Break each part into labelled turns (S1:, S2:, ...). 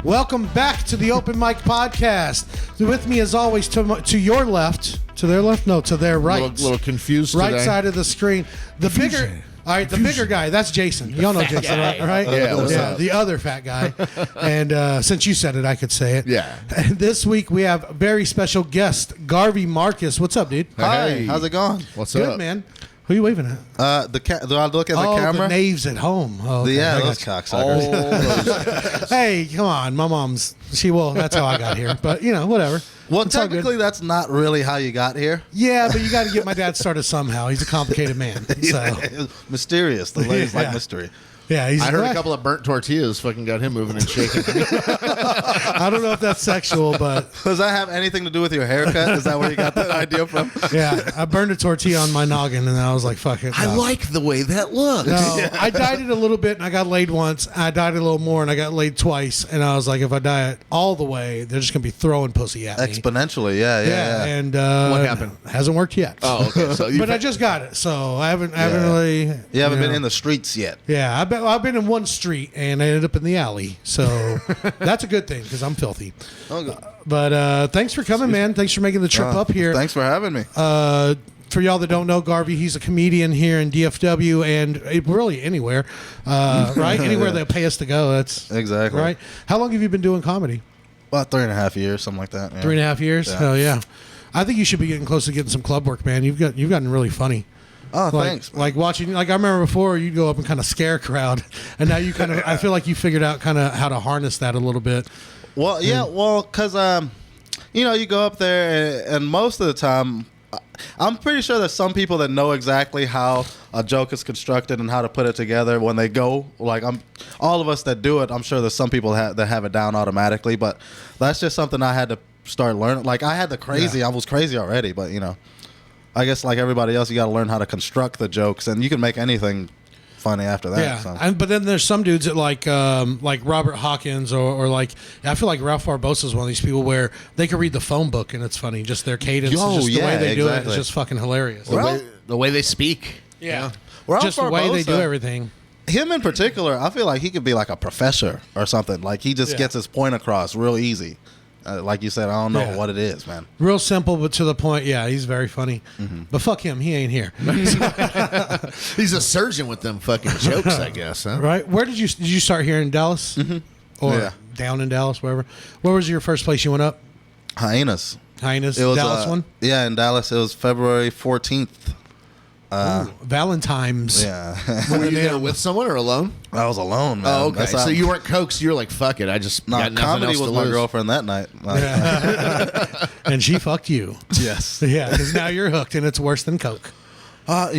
S1: Welcome back to the Open Mic Podcast. With me, as always, to your left, to their left, no, to their right.
S2: A little confused
S1: right
S2: today.
S1: Side of the screen. The bigger, all right, the bigger guy. That's Jason. You all know Jason, right?
S2: Yeah,
S1: the other fat guy. And since you said it, I could say it.
S2: Yeah.
S1: And this week we have a very special guest, Garvey Marcus. What's up, dude?
S3: Hi, how's it going?
S2: What's
S1: Good,
S2: up,
S1: man. Who are you waving at?
S3: Do I look at the camera?
S1: The knaves at home. Oh, okay.
S3: Yeah,
S1: I
S3: those
S1: got
S3: cocksuckers.
S1: Hey, come on. My mom's, that's how I got here. But, whatever.
S3: Well,
S1: It's all good.
S3: technically, that's not really how you got here.
S1: Yeah, but you got to get my dad started somehow. He's a complicated man. So,
S3: Mysterious. The ladies like mystery.
S1: yeah,
S2: I heard a couple of burnt tortillas fucking got him moving and shaking.
S1: I don't know if that's sexual, but
S3: Does that have anything to do with your haircut? Is that where you got that idea from?
S1: yeah, I burned a tortilla on my noggin, and I was like, "Fuck it."
S2: I
S1: no.
S2: like the way that looks.
S1: No, I dyed it a little bit, and I got laid once. I dyed it a little more, and I got laid twice. And I was like, if I dye it all the way, they're just gonna be throwing pussy at me.
S3: Exponentially, yeah.
S1: And
S2: What happened?
S1: Hasn't worked yet.
S2: Oh, okay. So
S1: But I just got it, so I haven't really.
S3: You haven't been in the streets yet.
S1: Yeah, I've been in one street and I ended up in the alley, so that's a good thing because I'm filthy.
S3: Okay.
S1: But thanks for coming, man. Thanks for making the trip up here.
S3: Thanks for having me.
S1: For y'all that don't know, Garvey, he's a comedian here in DFW and really anywhere, right? Anywhere they'll pay us to go. That's
S3: Exactly.
S1: right. How long have you been doing comedy?
S3: About 3.5 years, something like that. Yeah.
S1: 3.5 years.
S3: Yeah.
S1: Hell yeah! I think you should be getting close to getting some club work, man. You've gotten really funny.
S3: Oh,
S1: Like,
S3: thanks.
S1: like watching, like I remember before you'd go up and kind of scare a crowd, and now you kind of, I feel like you figured out kind of how to harness that a little bit.
S3: Well, yeah, because, you go up there, and most of the time, I'm pretty sure there's some people that know exactly how a joke is constructed and how to put it together when they go. Like, all of us that do it, I'm sure there's some people that have it down automatically, but that's just something I had to start learning. Like, I had the crazy, I was crazy already, but, I guess like everybody else, you got to learn how to construct the jokes, and you can make anything funny after that.
S1: Yeah,
S3: So.
S1: but then there's some dudes that like Robert Hawkins or like I feel like Ralph Barbosa is one of these people where they can read the phone book and it's funny. Just their cadence,
S3: Yo,
S1: just the way
S3: yeah,
S1: they do it
S3: exactly.
S1: is just fucking hilarious.
S2: The way they speak.
S1: Yeah,
S3: Ralph
S1: just the way they do
S3: Barbosa,
S1: everything.
S3: Him in particular, I feel like he could be like a professor or something. Like he just gets his point across real easy. Like you said, I don't know what it is, man.
S1: Real simple, but to the point. Yeah, he's very funny.
S3: Mm-hmm.
S1: But fuck him, he ain't here.
S2: He's a surgeon with them fucking jokes, I guess, huh?
S1: Right? Where did you start here in Dallas, or down in Dallas, wherever? Where was your first place you went up?
S3: Hyenas.
S1: Hyenas,
S3: It was
S1: Dallas one.
S3: Yeah, in Dallas, it was February 14th.
S1: Valentine's.
S3: Yeah,
S2: Were you there with someone or alone?
S3: I was alone, man.
S2: Oh, okay.
S3: That's
S2: So
S3: how-
S2: you weren't coaxed. You were like, "Fuck it, I just
S3: No,
S2: got nothing
S3: comedy
S2: else
S3: was
S2: to
S3: my
S2: lose."
S3: girlfriend that night. Like,
S1: And she fucked you.
S3: yes.
S1: Yeah, because now you're hooked, and it's worse than coke.
S3: I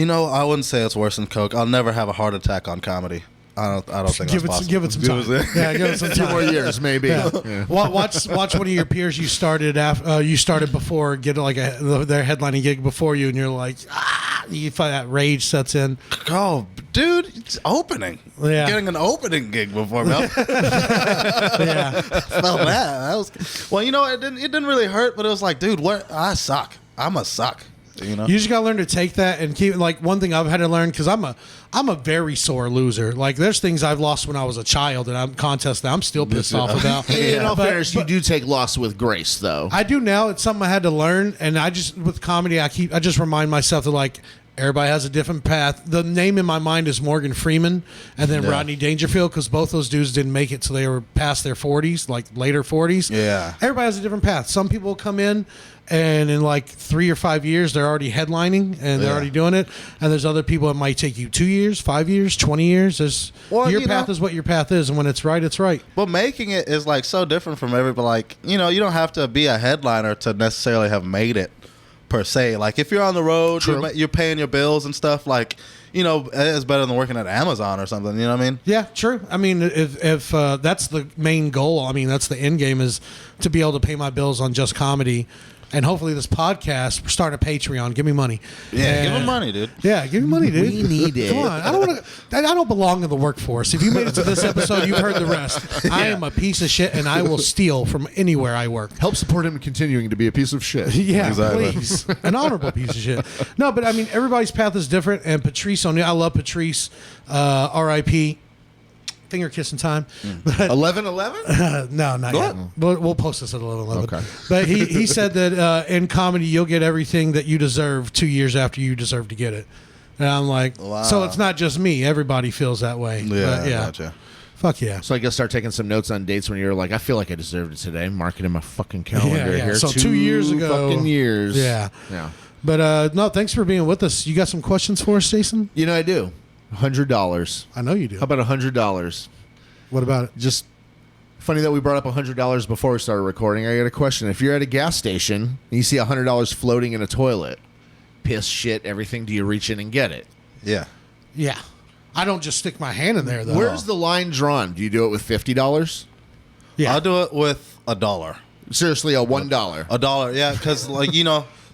S3: wouldn't say it's worse than coke. I'll never have a heart attack on comedy. I don't think
S1: Give
S3: that's
S1: it,
S3: possible.
S1: give it some time. Yeah, give it some time.
S2: 2 more years, maybe.
S1: Yeah.
S2: Yeah.
S1: Watch one of your peers you started before get like their headlining gig before you, and you're like, you find that rage sets in.
S3: Oh, dude, it's opening.
S1: Yeah.
S3: Getting an opening gig before me.
S1: Yeah,
S3: Felt that. That was well. It didn't really hurt, but it was like, dude, what? I suck. I'm a suck. You just
S1: gotta learn to take that and keep. Like one thing I've had to learn because I'm a very sore loser. Like there's things I've lost when I was a child and I'm contests that I'm still pissed off about.
S2: In all
S1: But-
S2: fairness, you do take loss with grace, though.
S1: I do now. It's something I had to learn, and I just with comedy, I just remind myself that like everybody has a different path. The name in my mind is Morgan Freeman, and then Rodney Dangerfield, because both those dudes didn't make it till they were past their 40s, like later 40s.
S3: Yeah.
S1: Everybody has a different path. Some people come in, and in like 3 or 5 years, they're already headlining, and they're already doing it. And there's other people that might take you 2 years, 5 years, 20 years. Your path is what your path is, and when it's right, it's right.
S3: But making it is like so different from everybody. Like, you don't have to be a headliner to necessarily have made it per se. Like if you're on the road, you're paying your bills and stuff, like, it's better than working at Amazon or something. You know what I mean?
S1: Yeah, true. I mean, if that's the main goal, I mean, that's the end game is to be able to pay my bills on just comedy. And hopefully this podcast, start a Patreon. Give me money.
S3: Yeah, give him money, dude.
S1: Yeah, give me money, dude.
S2: We need it.
S1: Come on. I don't belong in the workforce. If you made it to this episode, you've heard the rest. I am a piece of shit, and I will steal from anywhere I work.
S2: Help support him continuing to be a piece of shit.
S1: Yeah,
S3: Exactly.
S1: please. An honorable piece of shit. No, but I mean, everybody's path is different. And Patrice O'Neal, I love Patrice, R.I.P. finger kissing time. But
S2: 11:11?
S1: no, not yet. We'll post this at 11:11.
S2: Okay.
S1: But he said that in comedy you'll get everything that you deserve 2 years after you deserve to get it. And I'm like,
S3: wow.
S1: So it's not just me. Everybody feels that way. But yeah.
S3: Gotcha.
S1: Fuck yeah.
S2: So I guess start taking some notes on dates when you're like, I feel like I deserved it today. Mark it in my fucking calendar
S1: Yeah.
S2: here.
S1: So 2 years ago.
S2: Fucking years.
S1: Yeah.
S2: Yeah.
S1: But no, thanks for being with us. You got some questions for us, Jason?
S2: You know I do. $100.
S1: I know you do.
S2: How about $100?
S1: What about it?
S2: Just funny that we brought up $100 before we started recording. I got a question. If you're at a gas station and you see $100 floating in a toilet, piss, shit, everything, do you reach in and get it?
S3: Yeah.
S1: Yeah. I don't just stick my hand in there, though.
S2: Where's the line drawn? Do you do it with $50?
S1: Yeah.
S3: I'll do it with $1.
S2: Seriously, a $1.
S3: $1, yeah, because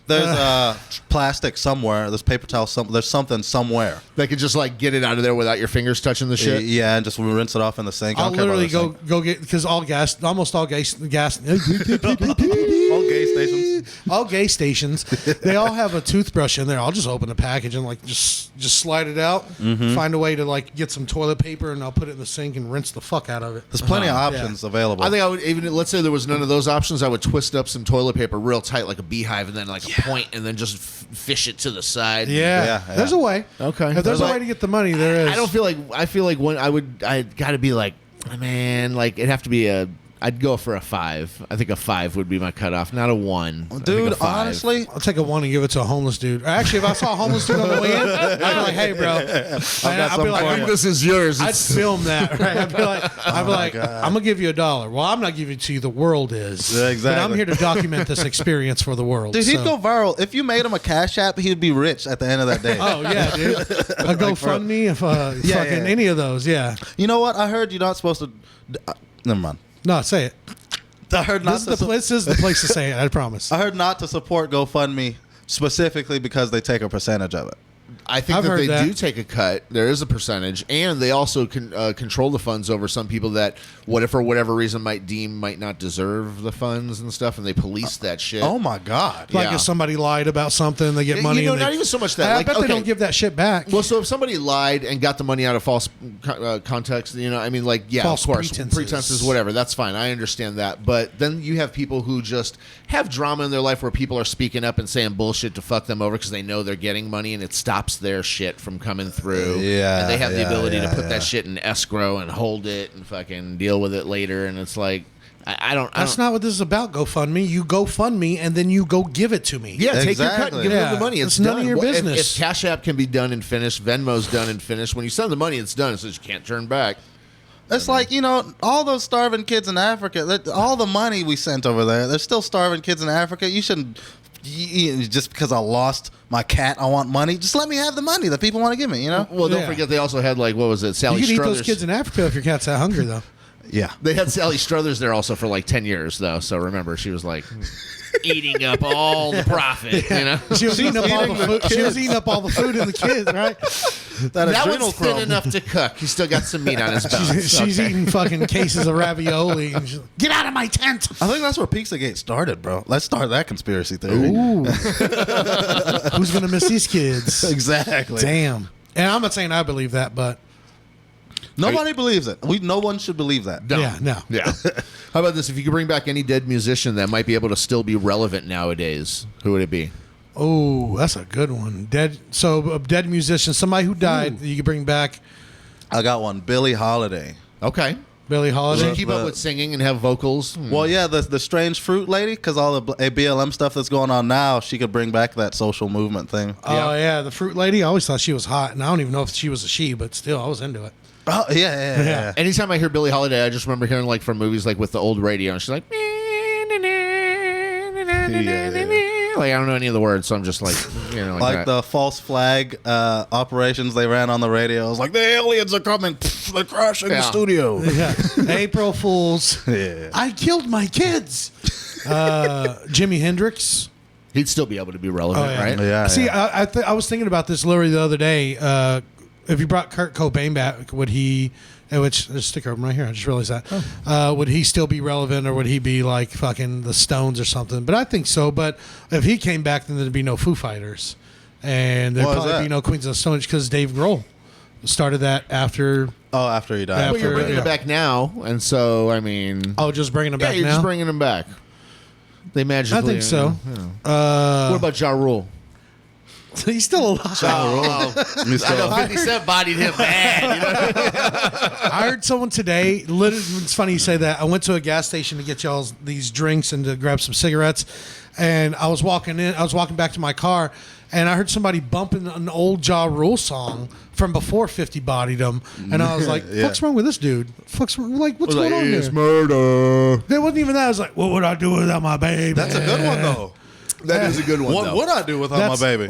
S3: there's plastic somewhere, there's paper towel, there's something somewhere.
S2: They could just get it out of there without your fingers touching the shit.
S3: Yeah, and just rinse it off in the sink.
S1: I'll literally go get, because almost all gay stations, they all have a toothbrush in there. I'll just open the package and just slide it out, find a way to get some toilet paper, and I'll put it in the sink and rinse the fuck out of it.
S3: There's plenty of options available.
S2: I think I would, even let's say there was none of those options, I would twist up some toilet paper real tight like a beehive, and then a point, and then just fish it to the side.
S1: Yeah. There's a way.
S2: Okay.
S1: If there's a way to get the money, there is.
S2: I feel like when I got to be man, it'd have to be I'd go for a 5. I think a 5 would be my cutoff, not a 1.
S3: Dude, honestly,
S1: I'll take a 1 and give it to a homeless dude. Actually, if I saw a homeless dude on the way in, I'd be like, "Hey, bro,
S2: I think this is yours."
S1: I'd film that. Right? I'd be like, "I'm gonna give you $1." Well, I'm not giving it to you. The world is.
S3: Yeah, exactly.
S1: But I'm here to document this experience for the world.
S3: dude, he'd go viral. If you made him a Cash App, he'd be rich at the end of that day.
S1: Oh yeah, dude. A GoFundMe, if fucking any of those. Yeah.
S3: You know what? I heard you're not supposed to. Never mind.
S1: No, say it.
S3: I heard not
S1: This is the place to say it. I promise.
S3: I heard not to support GoFundMe specifically because they take a percentage of it.
S2: I think that they do take a cut. There is a percentage, and they also can control the funds over some people that, for whatever reason, might not deserve the funds and stuff, and they police that shit.
S3: Oh my god!
S1: Like if somebody lied about something, they get money.
S2: Not even so much that.
S1: I bet they don't give that shit back.
S2: Well, so if somebody lied and got the money out of false context,
S1: false
S2: of course, pretenses, whatever. That's fine. I understand that. But then you have people who just have drama in their life where people are speaking up and saying bullshit to fuck them over because they know they're getting money, and it stops their shit from coming through.
S3: Yeah,
S2: and they have the ability to put that shit in escrow and hold it and fucking deal with it later. And it's like, I don't.
S1: That's not what this is about. GoFundMe. You GoFundMe and then you go give it to me.
S2: Yeah, take your cut and give them the money.
S1: It's none of your business.
S2: If Cash App can be done and finished, Venmo's done and finished. When you send the money, it's done. It says you can't turn back.
S3: It's all those starving kids in Africa, all the money we sent over there, there's still starving kids in Africa. You shouldn't, just because I lost my cat, I want money. Just let me have the money that people want to give me,
S2: Well, don't forget they also had, what was it, Sally
S1: You can
S2: Struthers.
S1: eat those kids in Africa if your cat's that hungry, though.
S3: Yeah.
S2: They had Sally Struthers there also for 10 years, though. So remember, she was eating up all the profit,
S1: She was eating up all the food. She was eating up all the food in the kids, right?
S2: That one's thin enough to cook. He's still got some meat on his bone.
S1: She's eating fucking cases of ravioli. And she's like, get out of my tent.
S3: I think that's where Pizzagate started, bro. Let's start that conspiracy theory.
S1: Ooh. Who's going to miss these kids?
S3: Exactly.
S1: Damn. And I'm not saying I believe that, but
S3: nobody believes it. No one should believe that.
S2: No.
S1: Yeah.
S2: How about this? If you could bring back any dead musician that might be able to still be relevant nowadays, who would it be?
S1: Oh, that's a good one. A dead musician, somebody who died that you could bring back.
S3: I got one. Billie Holiday.
S2: Okay.
S1: Billie Holiday.
S2: Does she keep up with singing and have vocals?
S3: Well, yeah, the strange fruit lady, because all the BLM stuff that's going on now, she could bring back that social movement thing.
S1: Oh, yeah, the fruit lady. I always thought she was hot, and I don't even know if she was a she, but still, I was into it.
S3: Oh, yeah.
S2: Anytime I hear Billie Holiday, I just remember hearing from movies with the old radio, and she's like, I don't know any of the words, so I'm just like
S3: the false flag operations they ran on the radio. It was like, the aliens are coming. Pff, they're crashing the studio.
S1: Yeah. April Fools.
S3: Yeah.
S1: I killed my kids. Jimi Hendrix.
S2: He'd still be able to be relevant, right?
S3: Yeah.
S1: See, I was thinking about this literally the other day. If you brought Kurt Cobain back, would he? Which there's a sticker right here. I just realized that. Would he still be relevant, or would he be like fucking the Stones or something? But I think so. But if he came back, then there'd be no Foo Fighters, and there'd probably be no Queens of the Stone Age because Dave Grohl Started that after.
S3: Oh, after he died.
S2: But you're bringing
S1: yeah.
S2: it back now, and so I mean,
S1: Oh, just bringing them
S2: yeah,
S1: back
S2: you're
S1: now.
S2: just bringing them back. They magically.
S1: I think so.
S2: What about Ja Rule?
S1: He's still alive.
S3: He's
S2: I know
S3: still-
S2: 50 Cent bodied him bad. You know?
S1: I heard someone today. Literally, it's funny you say that. I went to a gas station to get y'all these drinks and to grab some cigarettes, and I was walking in. I was walking back to my car, and I heard somebody bumping an old Ja Rule song from before 50 bodied him, and I was like,
S3: Yeah.
S1: "What's wrong with this dude? What's what's going on
S2: It's
S1: here?"
S2: murder.
S1: There wasn't even that. I was like, "What would I do without my baby?"
S3: That's a good one, though.
S2: That is a good one.
S3: What
S2: though.
S3: would I do without my baby?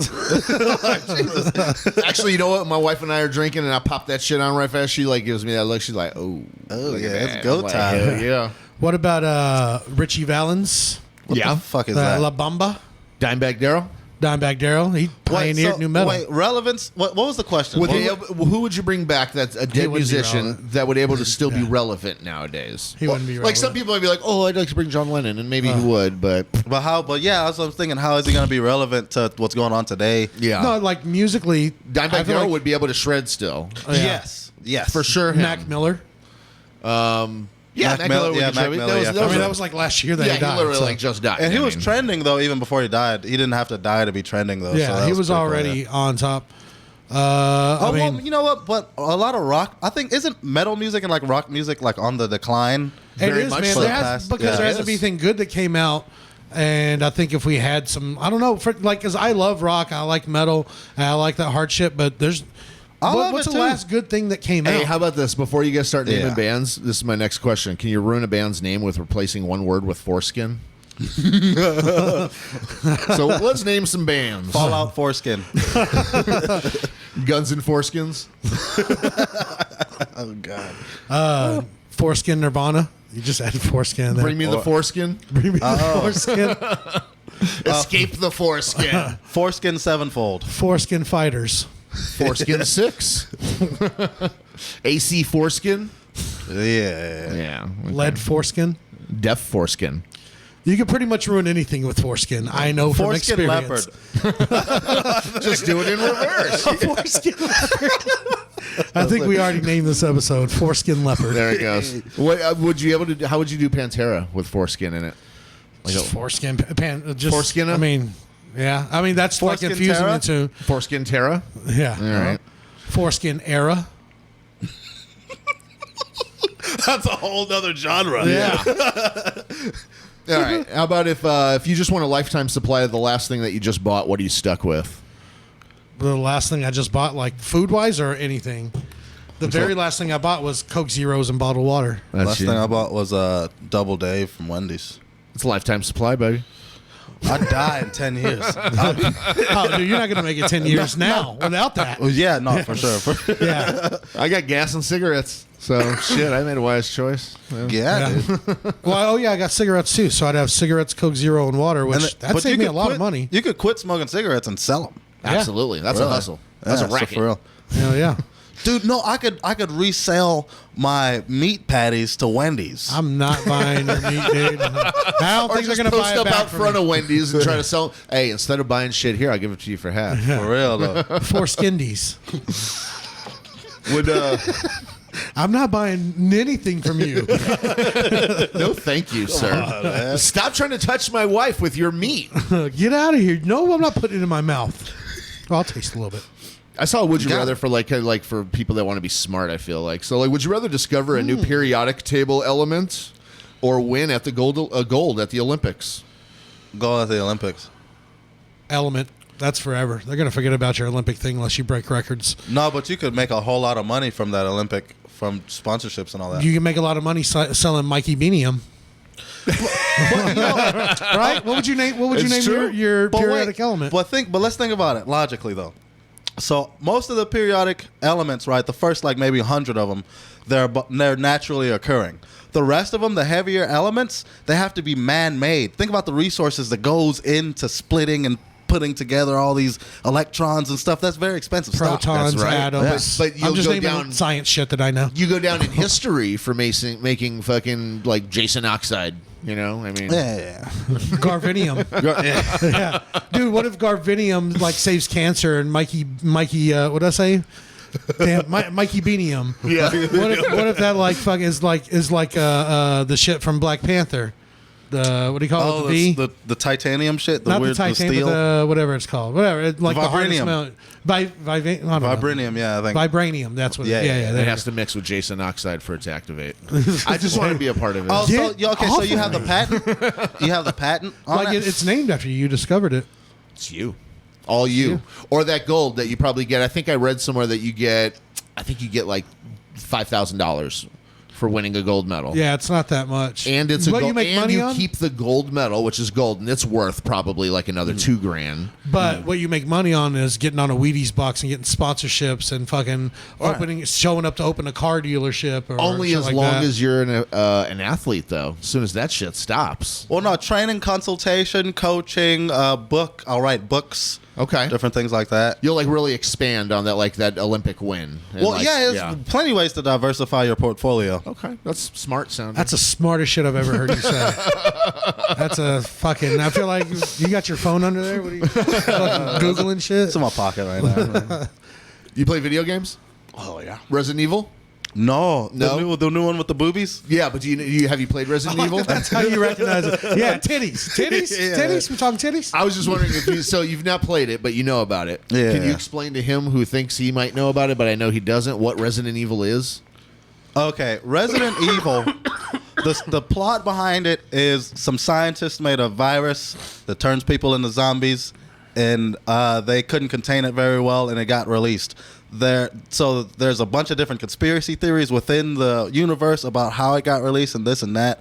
S2: Actually, you know what? My wife and I are drinking, and I pop that shit on right fast. She like gives me that look. She's like, "Oh,
S3: Oh,
S2: look
S3: yeah,
S2: at
S3: it's
S2: that."
S3: go
S2: I'm like,
S3: time.
S2: "Hell yeah,
S1: What about Richie Valens?
S3: What the fuck is
S1: The
S3: that?
S1: La Bamba?
S2: Dimebag Darrell.
S1: Dimebag Darrell. He pioneered new metal.
S3: Wait, relevance? What was the question?
S2: Who would you bring back that's a dead
S1: wouldn't be
S2: musician
S1: relevant.
S2: that would able to still be relevant nowadays?
S1: He wouldn't be
S2: Like some
S1: relevant.
S2: people might be like, "Oh, I'd like to bring John Lennon," and maybe he would, but
S3: But how? But yeah, that's what I'm thinking. How is he going to be relevant to what's going on today?
S2: yeah,
S1: No, like musically, I
S2: Dimebag
S1: feel
S2: Darrell
S1: like
S2: would be able to shred still.
S1: Oh, yeah.
S3: Yes,
S2: For sure. him.
S1: Mac Miller.
S2: Yeah,
S3: Mac
S2: Mac
S3: Miller-
S2: Miller would
S3: yeah,
S2: be
S3: Mac
S2: shred.
S3: Miller,
S2: That was-
S3: yeah,
S2: that
S1: I
S2: was
S1: mean,
S2: a-
S1: that was like last year that
S2: yeah,
S1: he died.
S2: he literally
S1: so-
S2: like just died.
S3: And he
S2: I
S3: was
S2: mean,
S3: trending though even before he died. He didn't have to die to be trending though. so
S1: yeah,
S3: that
S1: he was
S3: pretty cool,
S1: already
S3: yeah.
S1: on top.
S3: Oh,
S1: I mean,
S3: well, you know what? But a lot of rock. I think isn't metal music and like rock music like on the decline.
S1: it
S2: very
S1: is,
S2: much
S1: man.
S2: so.
S1: There has,
S3: Past-
S1: because
S3: yeah.
S1: there
S3: It
S1: hasn't
S3: is.
S1: anything good that came out. And I think if we had some, I don't know, for, like, because I love rock, I like metal, and I like that hard shit, but there's.
S3: I love
S1: what's
S3: it,
S1: the
S3: too.
S1: last good thing that came
S2: Hey,
S1: out?
S2: how about this? Before you guys start naming
S3: Yeah.
S2: bands, this is my next question. Can you ruin a band's name with replacing one word with foreskin? So let's name some bands.
S3: Fallout Foreskin.
S2: Guns and Foreskins.
S3: Oh God.
S1: Foreskin Nirvana. You just added foreskin there.
S2: Bring me the foreskin.
S1: Bring me the foreskin.
S2: Escape the foreskin.
S3: Foreskin sevenfold.
S1: Foreskin Fighters.
S2: Foreskin 6. AC Foreskin.
S3: Yeah.
S2: Yeah.
S1: Lead Foreskin.
S2: Deaf Foreskin.
S1: You can pretty much ruin anything with foreskin. I know from
S3: Foreskin
S1: experience.
S3: leopard.
S2: Just do it in reverse.
S1: Foreskin leopard. I think we already named this episode Foreskin Leopard.
S2: There it goes. What would you able to? How would you do Pantera with foreskin in it?
S1: Just foreskin just
S2: Foreskin?
S1: I mean, yeah. I mean that's like
S3: Foreskin
S1: confusing
S3: Terra?
S1: it too.
S2: Foreskin Terra.
S1: Yeah.
S2: All right.
S1: Foreskin era.
S3: That's a whole nother genre.
S1: Yeah.
S2: All right. How about if you just want a lifetime supply of the last thing that you just bought? What are you stuck with?
S1: The last thing I just bought, like food wise or anything. The very last thing I bought was Coke Zeros and bottled water.
S3: Last thing I bought was a Double Dave from Wendy's.
S2: It's a lifetime supply, baby.
S3: I'd die in 10 years.
S1: Oh, dude, you're not going to make it 10 years now without that.
S3: Well, yeah, no, for sure.
S1: Yeah.
S2: I got gas and cigarettes, so shit. I made a wise choice.
S3: Yeah,
S1: Yeah.
S3: dude.
S1: Well, oh yeah, I got cigarettes too. So I'd have cigarettes, Coke Zero, and water, which that
S3: but
S1: saved
S3: you
S1: me a
S3: could
S1: lot
S3: quit-
S1: of money.
S3: You could quit smoking cigarettes and sell them.
S2: Absolutely, that's a hustle. That's a racket.
S3: for real.
S1: Hell yeah.
S3: Dude, no, I could resell my meat patties to Wendy's.
S1: I'm not buying your meat, dude. I don't
S2: Or
S1: think they're
S2: just
S1: going to buy
S2: post
S1: it
S2: up
S1: back
S2: out
S1: from
S2: front
S1: me.
S2: of Wendy's and try to sell. Hey, instead of buying shit here, I'll give it to you for half.
S3: For real though.
S1: Foreskindies.
S2: Would
S1: I'm not buying anything from you.
S2: no, thank you, sir. Stop trying to touch my wife with your meat.
S1: Get out of here. No, I'm not putting it in my mouth. Well, I'll taste a little bit.
S2: I saw a would you
S3: Got
S2: rather
S3: it.
S2: for like for people that want to be smart. I feel like so like would you rather discover a new periodic table element or win at the gold at the Olympics?
S3: Go at the Olympics.
S1: Element. That's forever. They're going to forget about your Olympic thing unless you break records.
S3: No, but you could make a whole lot of money from that Olympic, from sponsorships and all that.
S1: You can make a lot of money selling Mikey Beanium. Right? What would you name? What would you
S2: It's
S1: name
S2: true.
S1: your
S3: But
S1: periodic
S3: wait,
S1: element?
S3: But let's think about it logically though. So most of the periodic elements, right? The first like maybe 100 of them, they're naturally occurring. The rest of them, the heavier elements, they have to be man-made. Think about the resources that goes into splitting and putting together all these electrons and stuff. That's very expensive stuff.
S1: Protons,
S2: That's right.
S1: atoms.
S2: But you'll
S1: I'm just
S2: go
S1: naming
S2: down-
S1: science shit that I know.
S2: You go down in history for making fucking like Jason oxide. You know, I mean,
S3: Yeah.
S1: Garvinium. Yeah. Dude, what if Garvinium like saves cancer and Mikey what did I say? Damn, Mikey Beanium.
S2: Yeah.
S1: What if that like fuck is like the shit from Black Panther? The what do you call it? The V?
S3: The titanium shit.
S1: Not the titanium, but whatever it's called. Whatever, like the hardest amount.
S3: Vibranium, yeah, I think.
S1: Vibranium. That's what. Yeah.
S2: It has to mix with Jason oxide for it to activate. I just want to be a part of it.
S3: Oh, so you have the patent. You have the patent. On
S1: like it's named after you. You discovered it.
S2: It's you. All you. Or that gold that you probably get. I think I read somewhere that you get like $5,000 for winning a gold medal.
S1: Yeah, it's not that much.
S2: And it's a
S1: what
S2: gold,
S1: you make
S2: and
S1: money
S2: you
S1: on?
S2: keep the gold medal, which is gold, and it's worth probably like another $2,000.
S1: But what you make money on is getting on a Wheaties box and getting sponsorships and fucking showing up to open a car dealership. Or
S2: only as
S1: like
S2: long
S1: that.
S2: as you're an athlete, though. As soon as that shit stops.
S3: Well, no, training, consultation, coaching, book. I'll write books.
S2: Okay.
S3: Different things like that.
S2: You'll like really expand on that, like that Olympic win. And
S3: Well, there's plenty of ways to diversify your portfolio.
S2: Okay, that's smart sounding.
S1: That's the smartest shit I've ever heard you say. That's a fucking. I feel like you got your phone under there. What are you fucking Googling shit?
S3: It's in my pocket right now.
S2: You play video games?
S3: Oh, yeah.
S2: Resident Evil?
S3: No.
S2: No?
S3: The new one with the boobies?
S2: Yeah, but have you played Resident Evil?
S1: That's how you recognize it. Yeah, titties.
S3: Yeah.
S1: Titties. We're talking titties.
S2: I was just wondering if you've not played it, but you know about it.
S3: Yeah.
S2: Can you explain to him who thinks he might know about it, but I know he doesn't, what Resident Evil is?
S3: Okay, Resident Evil. The plot behind it is some scientists made a virus that turns people into zombies, and they couldn't contain it very well, and it got released. So there's a bunch of different conspiracy theories within the universe about how it got released and this and that,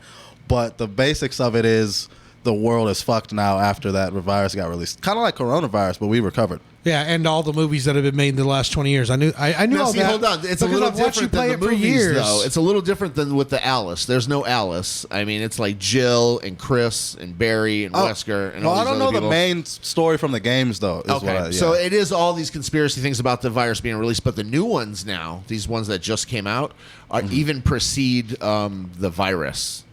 S3: but the basics of it is the world is fucked now after that virus got released. Kind of like coronavirus, but we recovered.
S1: Yeah, and all the movies that have been made in the last 20 years. I knew all that.
S2: Hold on. It's a little different than the movies,
S1: years.
S2: though. It's a little different than with the Alice. There's no Alice. I mean, it's like Jill and Chris and Barry and Wesker and all these
S3: I don't
S2: other
S3: know
S2: people.
S3: the main story from the games, though.
S2: Okay, so it is all these conspiracy things about the virus being released, but the new ones now, these ones that just came out, are even precede the virus.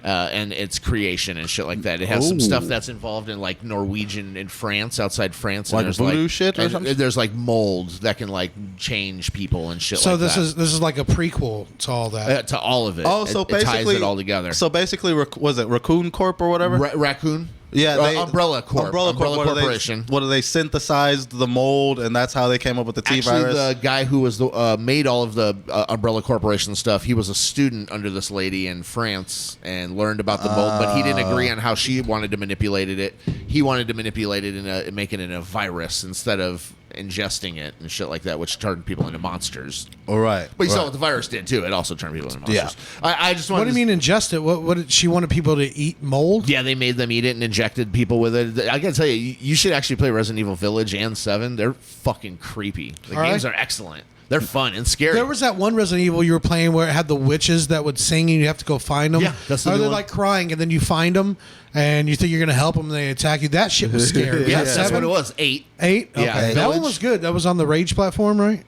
S2: And its creation and shit like that. It has some stuff that's involved in like Norwegian in France, outside France.
S3: Like
S2: and
S3: voodoo shit or
S2: and
S3: something?
S2: there's like molds that can like change people and shit
S1: So
S2: like that.
S1: this is like a prequel to all that.
S2: To all of it.
S3: Oh, so
S2: it
S3: basically
S2: ties it all together.
S3: So basically, was it Raccoon Corp or whatever?
S2: Raccoon?
S3: Yeah,
S2: Umbrella Corp. Umbrella Corporation.
S3: What do they synthesized the mold, and that's how they came up with the T
S2: Actually,
S3: virus?
S2: the guy who was made all of the Umbrella Corporation stuff, he was a student under this lady in France and learned about the mold, but he didn't agree on how she wanted to manipulate it. He wanted to manipulate it and make it in a virus instead of ingesting it and shit like that, which turned people into monsters.
S3: All right.
S2: But you saw what the virus did too. It also turned people into monsters.
S3: Yeah.
S2: I just wanted
S1: What do you mean ingest it? What did she wanted people to eat mold?
S2: Yeah, they made them eat it and injected people with it. I gotta tell you, you should actually play Resident Evil Village and 7. They're fucking creepy. The games are excellent. They're fun and scary.
S1: There was that one Resident Evil you were playing where it had the witches that would sing and you have to go find them.
S2: Yeah, that's the
S1: Or
S2: new
S1: they're
S2: one.
S1: like crying and then you find them and you think you're going to help them and they attack you. That shit was scary. Was
S2: yeah,
S1: that
S2: that's
S1: 7?
S2: what it was. 8.
S1: 8? Okay.
S2: Yeah,
S1: That
S2: Village.
S1: one was good. That was on the Rage platform, right?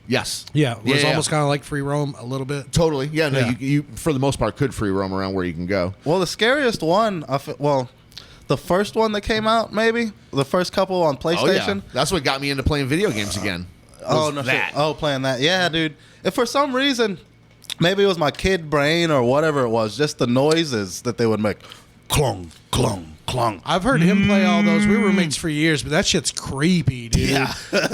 S2: Yes.
S1: Yeah. It was
S2: Yeah.
S1: almost kind of like free roam a little bit.
S2: Totally. Yeah, no,
S1: Yeah.
S2: You for the most part could free roam around where you can go.
S3: Well, the scariest one, the first one that came out, maybe the first couple on PlayStation.
S2: Oh, yeah. That's what got me into playing video games again.
S3: Oh
S2: was
S3: no!
S2: that.
S3: Shit. Oh, playing that. Yeah, dude. If for some reason, maybe it was my kid brain or whatever it was, just the noises that they would make, clong, clong, clong.
S1: I've heard him play all those. We were roommates for years, but that shit's creepy, dude.
S3: Yeah.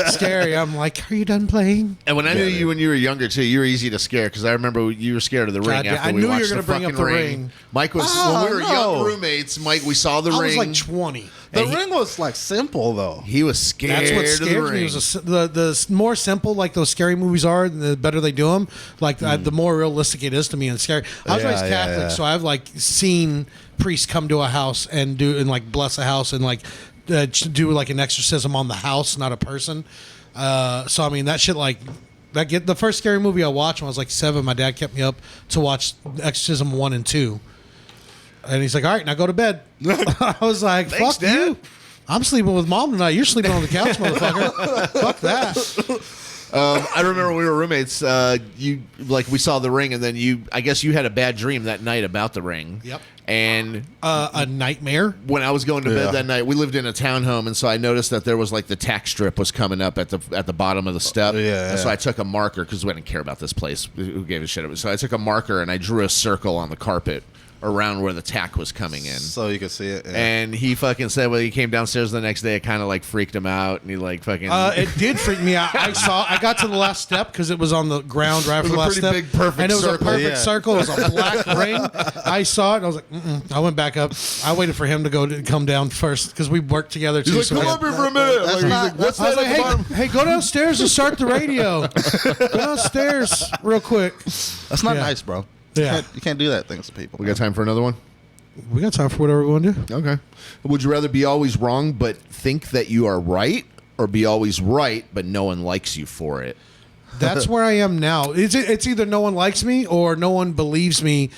S1: Scary. I'm like, are you done playing?
S2: And when I knew you when you were younger too, you were easy to scare because I remember you were scared of the ring
S1: God,
S2: after
S1: I
S2: we
S1: knew you
S2: watched
S1: were gonna
S2: the
S1: bring up
S2: fucking
S1: the
S2: ring.
S1: ring.
S2: Mike was
S3: Oh,
S2: when we were
S3: no.
S2: young roommates. Mike, we saw the
S1: I
S2: ring.
S1: was like 20.
S3: The ring was like simple though.
S2: He was scared.
S1: That's what
S2: of the
S1: scares
S2: ring.
S1: me. Was the more simple like those scary movies are, the better they do them. Like the more realistic it is to me and scary. I was
S3: Yeah,
S1: raised
S3: yeah,
S1: Catholic,
S3: yeah.
S1: so I've like seen priests come to a house and like bless a house and like do like an exorcism on the house, not a person. So I mean that shit like. The first scary movie I watched when I was like 7, my dad kept me up to watch Exorcism 1 and 2. And he's like, all right, now go to bed. I was like,
S2: Thanks,
S1: fuck
S2: Dad.
S1: you. I'm sleeping with mom tonight. You're sleeping on the couch, motherfucker. Fuck that.
S2: I remember when we were roommates. We saw The Ring, and then I guess you had a bad dream that night about The Ring.
S1: Yep.
S2: And
S1: a nightmare.
S2: when I was going to bed that night, we lived in a townhome, and so I noticed that there was like the tack strip was coming up at the bottom of the step. And so I took a marker because we didn't care about this place. Who gave a shit? So I took a marker and I drew a circle on the carpet around where the tack was coming in,
S3: so you could see it. Yeah.
S2: And he fucking said when he came downstairs the next day, it kind of like freaked him out, and he like fucking.
S1: It did freak me out. I got to the last step because it was on the ground right after the last step.
S2: Big, perfect
S1: and it was
S2: circle.
S1: a perfect circle. It was a black ring. I saw it. And I was like, I went back up. I waited for him to come down first because we worked together too.
S2: He's like, come up here for a minute.
S3: That's not-
S2: What's
S1: I was
S2: that?
S1: like, hey, go downstairs and start the radio. Go downstairs real quick.
S3: That's not nice, bro.
S1: Yeah.
S3: You can't do that things to people.
S2: We got time for another one?
S1: We got time for whatever we want to do.
S2: Okay. Would you rather be always wrong but think that you are right, or be always right but no one likes you for it?
S1: That's where I am now. It's either no one likes me or no one believes me.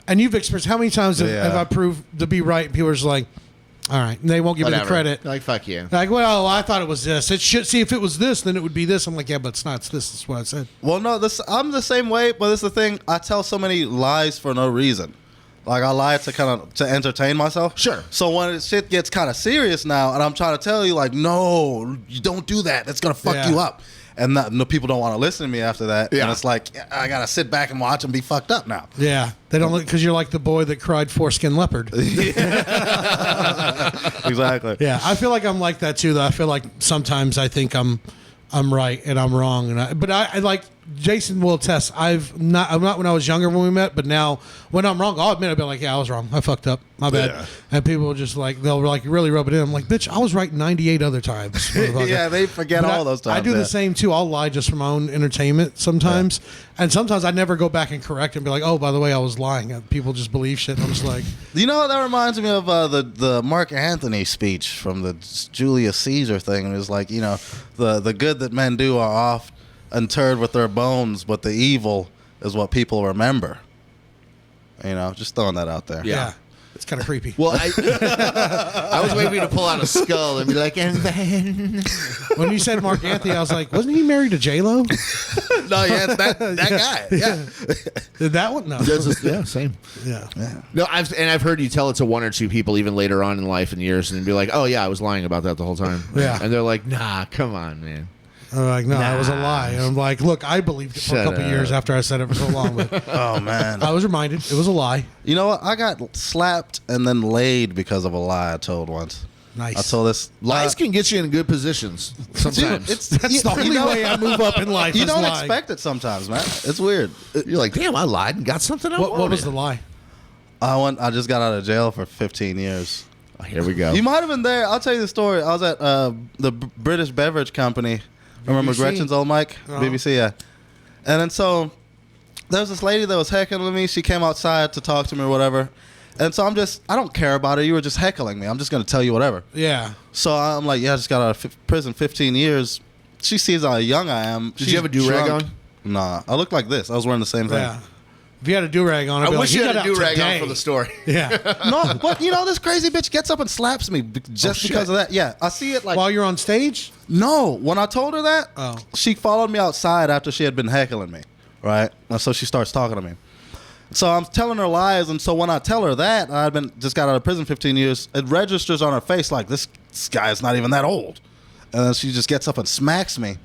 S1: And you've experienced how many times have I proved to be right? And people are just like, all right, and they won't give me the credit.
S2: Like, fuck you.
S1: Like, well, I thought it was this. It should see if it was this, then it would be this. I'm like, yeah, but it's not. It's this. That's what I said.
S3: Well, no, I'm the same way, but it's the thing. I tell so many lies for no reason. Like, I lie to entertain myself.
S2: Sure.
S3: So when shit gets kind of serious now, and I'm trying to tell you, like, no, you don't do that. That's gonna fuck you up. And no, people don't want to listen to me after that. Yeah. And it's like, I gotta sit back and watch them be fucked up now.
S1: Yeah, they don't look because you're like the boy that cried Foreskin Leppard.
S3: Exactly.
S1: Yeah, I feel like I'm like that too. Though I feel like sometimes I think I'm right and I'm wrong, but I like Jason will attest. I'm not when I was younger when we met, but now when I'm wrong, I'll admit I'll be like, yeah, I was wrong. I fucked up. My bad.
S3: Yeah.
S1: And people will just like they'll like really rub it in. I'm like, bitch, I was right 98 other times.
S3: Yeah, they forget
S1: But
S3: all those times.
S1: I do the same too. I'll lie just for my own entertainment sometimes, and sometimes I never go back and correct and be like, oh, by the way, I was lying. And people just believe shit. And I'm just like,
S3: You know what that reminds me of the Mark Antony speech from the Julius Caesar thing. It was like, you know, the good that men do are oft interred with their bones, but the evil is what people remember. You know, just throwing that out there.
S1: yeah. It's kind of creepy.
S2: Well, I was waiting to pull out a skull and be like, and then.
S1: When you said Mark Anthony, I was like, wasn't he married to J-Lo?
S3: No, yeah, it's that guy. Yeah.
S1: Did that one? No.
S2: Yeah, same.
S1: Yeah.
S2: No, I've heard you tell it to one or two people even later on in life and years and be like, oh yeah, I was lying about that the whole time.
S1: Yeah.
S2: And they're like, nah, come on, man.
S1: I'm like, no, that was a lie. And I'm like, look, I believed it for a
S2: Shut
S1: couple
S2: up.
S1: years after I said it for so long. But
S3: Oh man.
S1: I was reminded it was a lie.
S3: You know what? I got slapped and then laid because of a lie I told once.
S1: Nice.
S3: I told this
S2: Lies can get you in good positions sometimes.
S1: That's the only way I move up in life.
S3: You
S1: is
S3: don't
S1: lying.
S3: expect it sometimes, man. It's weird.
S2: You're like, damn, I lied and got something I
S1: What was
S2: wanted.
S1: the lie?
S3: I just got out of jail for 15 years.
S2: Oh, here we go.
S3: You might have been there. I'll tell you the story. I was at the British Beverage Company. Remember
S1: BBC?
S3: Gretchen's old mic?
S1: Uh-huh.
S3: BBC, yeah. And then so there was this lady that was heckling me. She came outside to talk to me or whatever. And so I don't care about her. You were just heckling me. I'm just going to tell you whatever.
S1: Yeah.
S3: So I'm like, yeah, I just got out of prison 15 years. She sees how young I am.
S2: Did you have a do-rag on?
S3: Nah. I looked like this. I was wearing the same thing.
S1: Yeah. If you had a do-rag on, I'd
S2: I
S1: be
S2: wish
S1: like,
S2: you had
S1: got
S2: a
S1: out
S2: do-rag on
S1: today.
S2: for the story.
S1: Yeah.
S3: No, but you know, this crazy bitch gets up and slaps me just
S2: shit.
S3: because of that. Yeah, I see it like.
S1: While you're on stage?
S3: No, when I told her that,
S1: Oh.
S3: she followed me outside after she had been heckling me, right? And so she starts talking to me. So I'm telling her lies, and so when I tell her that just got out of prison 15 years, it registers on her face like this guy is not even that old, and then she just gets up and smacks me,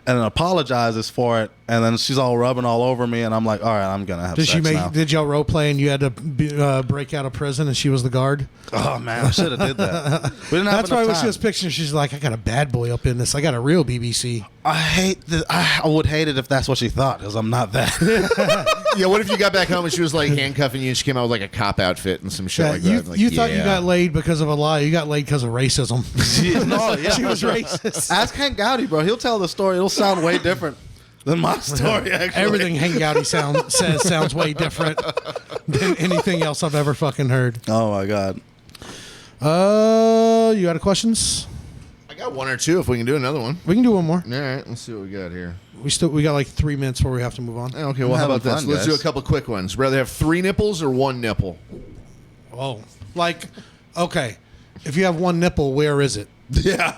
S3: and then apologizes for it, and then she's all rubbing all over me, and I'm like, all right, I'm gonna have sex now.
S1: Did y'all role play and you had to break out of prison and she was the guard?
S3: Oh man, I should have did that. We didn't have
S1: That's why
S3: enough
S1: when she
S3: time.
S1: was picturing, she's like, I got a bad boy up in this. I got a real BBC.
S3: I would hate it if that's what she thought, because I'm not that.
S2: Yeah, what if you got back home and she was like handcuffing you and she came out with like a cop outfit and some shit like
S1: you
S2: that? Like,
S1: you thought you got laid because of a lie. You got laid because of racism.
S3: No, yeah.
S1: She was racist.
S3: Ask Hank Gowdy, bro. He'll tell the story. It'll sound way different than my story, actually.
S1: Everything Hank Gowdy says sounds way different than anything else I've ever fucking heard.
S3: Oh, my God.
S1: You got a questions?
S2: I got one or two if we can do another one.
S1: We can do one more.
S2: All right, let's see what we got here.
S1: We got like 3 minutes before we have to move on.
S2: Okay, well, how
S3: having
S2: about this?
S3: fun,
S2: Let's
S3: guys.
S2: do a couple quick ones. Rather have 3 nipples or 1 nipple?
S1: Oh, like, okay. If you have one nipple, where is it?
S3: Yeah.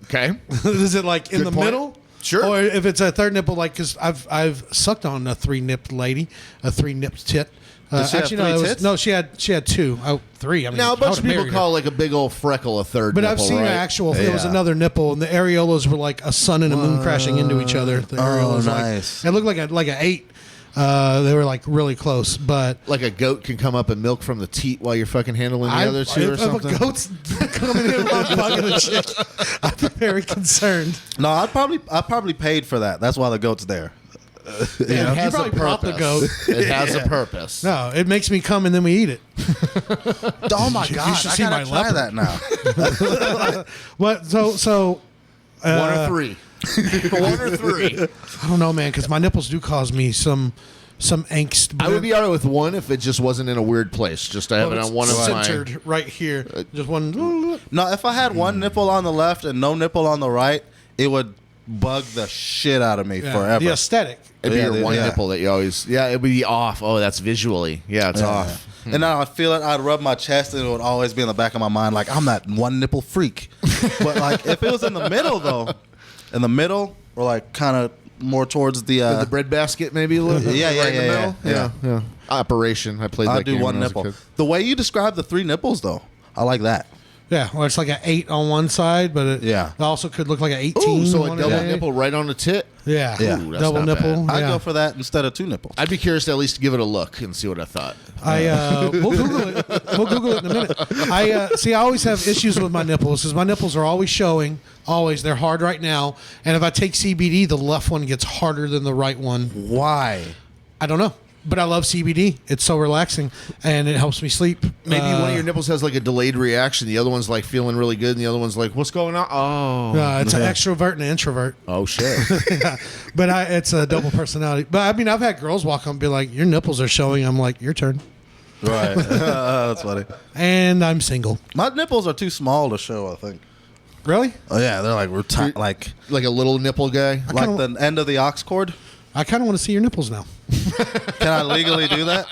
S2: Okay.
S1: Is it like in
S2: Good
S1: the
S2: point.
S1: middle?
S2: Sure.
S1: Or if it's a third nipple, like because I've sucked on a 3-nipped lady, a 3-nipped tit.
S3: Does she have three tits?
S1: No, she had 2. Oh, 3. I mean,
S2: Now, a bunch of people
S1: her.
S2: call like a big old freckle a third
S1: But
S2: nipple,
S1: I've seen
S2: right?
S1: an actual. It was another nipple, and the areolas were like a sun and a moon crashing into each other. The areolas,
S3: nice.
S1: It looked like an 8. They were like really close, but
S2: Like a goat can come up and milk from the teat while you're fucking handling the other two or something.
S1: If a goat's coming in while I'm fucking a chick, I'd be very concerned.
S3: No, I probably paid for that. That's why the goat's there.
S2: It has
S1: You
S2: a
S1: probably popped the
S2: purpose.
S1: goat.
S2: It has a purpose.
S1: No, it makes me come and then we eat it.
S3: Oh my
S1: You
S3: god!
S1: should
S3: I
S1: see
S3: gotta
S1: my
S3: try
S1: leopard.
S3: that now.
S1: What? So.
S2: 1 or 3. 1 or 3.
S1: I don't know, man, because my nipples do cause me some angst.
S2: I would be alright with 1 if it just wasn't in a weird place. Just to have it on one of my.
S1: centered right here. Just one.
S3: No, if I had one nipple on the left and no nipple on the right, it would bug the shit out of me forever.
S1: The aesthetic.
S2: It'd be
S3: Yeah,
S2: your one
S3: yeah.
S2: nipple that you always. Yeah, it'd be off. Oh, that's visually. Yeah, it's off.
S3: And then I'd feel it. I'd rub my chest, and it would always be in the back of my mind, like I'm that one nipple freak. But like if it was in the middle, though, in the middle, or like kind of more towards the
S2: breadbasket, maybe a little bit.
S3: Yeah, yeah,
S2: right in the
S3: yeah,
S2: middle?
S3: yeah.
S2: Yeah. Operation. I played
S3: I
S2: that
S3: do
S2: game
S3: one
S2: when I was a
S3: nipple.
S2: kid.
S3: The way you describe the 3 nipples, though, I like that.
S1: Yeah, well, it's like an 8 on one side, but it also could look like an 18.
S2: Ooh, so a
S1: one
S2: double
S1: day.
S2: nipple right on the tit?
S1: Yeah,
S3: Yeah.
S2: Ooh, that's
S1: double
S2: not
S1: nipple.
S2: bad.
S3: I'd
S1: yeah.
S3: go for that instead of 2 nipples.
S2: I'd be curious to at least give it a look and see what I thought.
S1: We'll Google it. We'll Google it in a minute. I always have issues with my nipples because my nipples are always showing. Always, they're hard right now. And if I take CBD, the left one gets harder than the right one.
S3: Why?
S1: I don't know, but I love CBD. It's so relaxing and it helps me sleep.
S2: Maybe one of your nipples has like a delayed reaction. The other one's like feeling really good, and the other one's like, "What's going on?" Oh,
S1: It's an extrovert and an introvert.
S2: oh shit!
S1: But it's a double personality. But I mean, I've had girls walk up and be like, "Your nipples are showing." I'm like, "Your turn."
S3: Right. That's funny.
S1: And I'm single.
S3: My nipples are too small to show, I think.
S1: Really?
S3: Oh yeah, they're like like
S2: Like a little nipple guy.
S3: like the end of the aux cord.
S1: I kind of want to see your nipples now.
S3: Can I legally do that?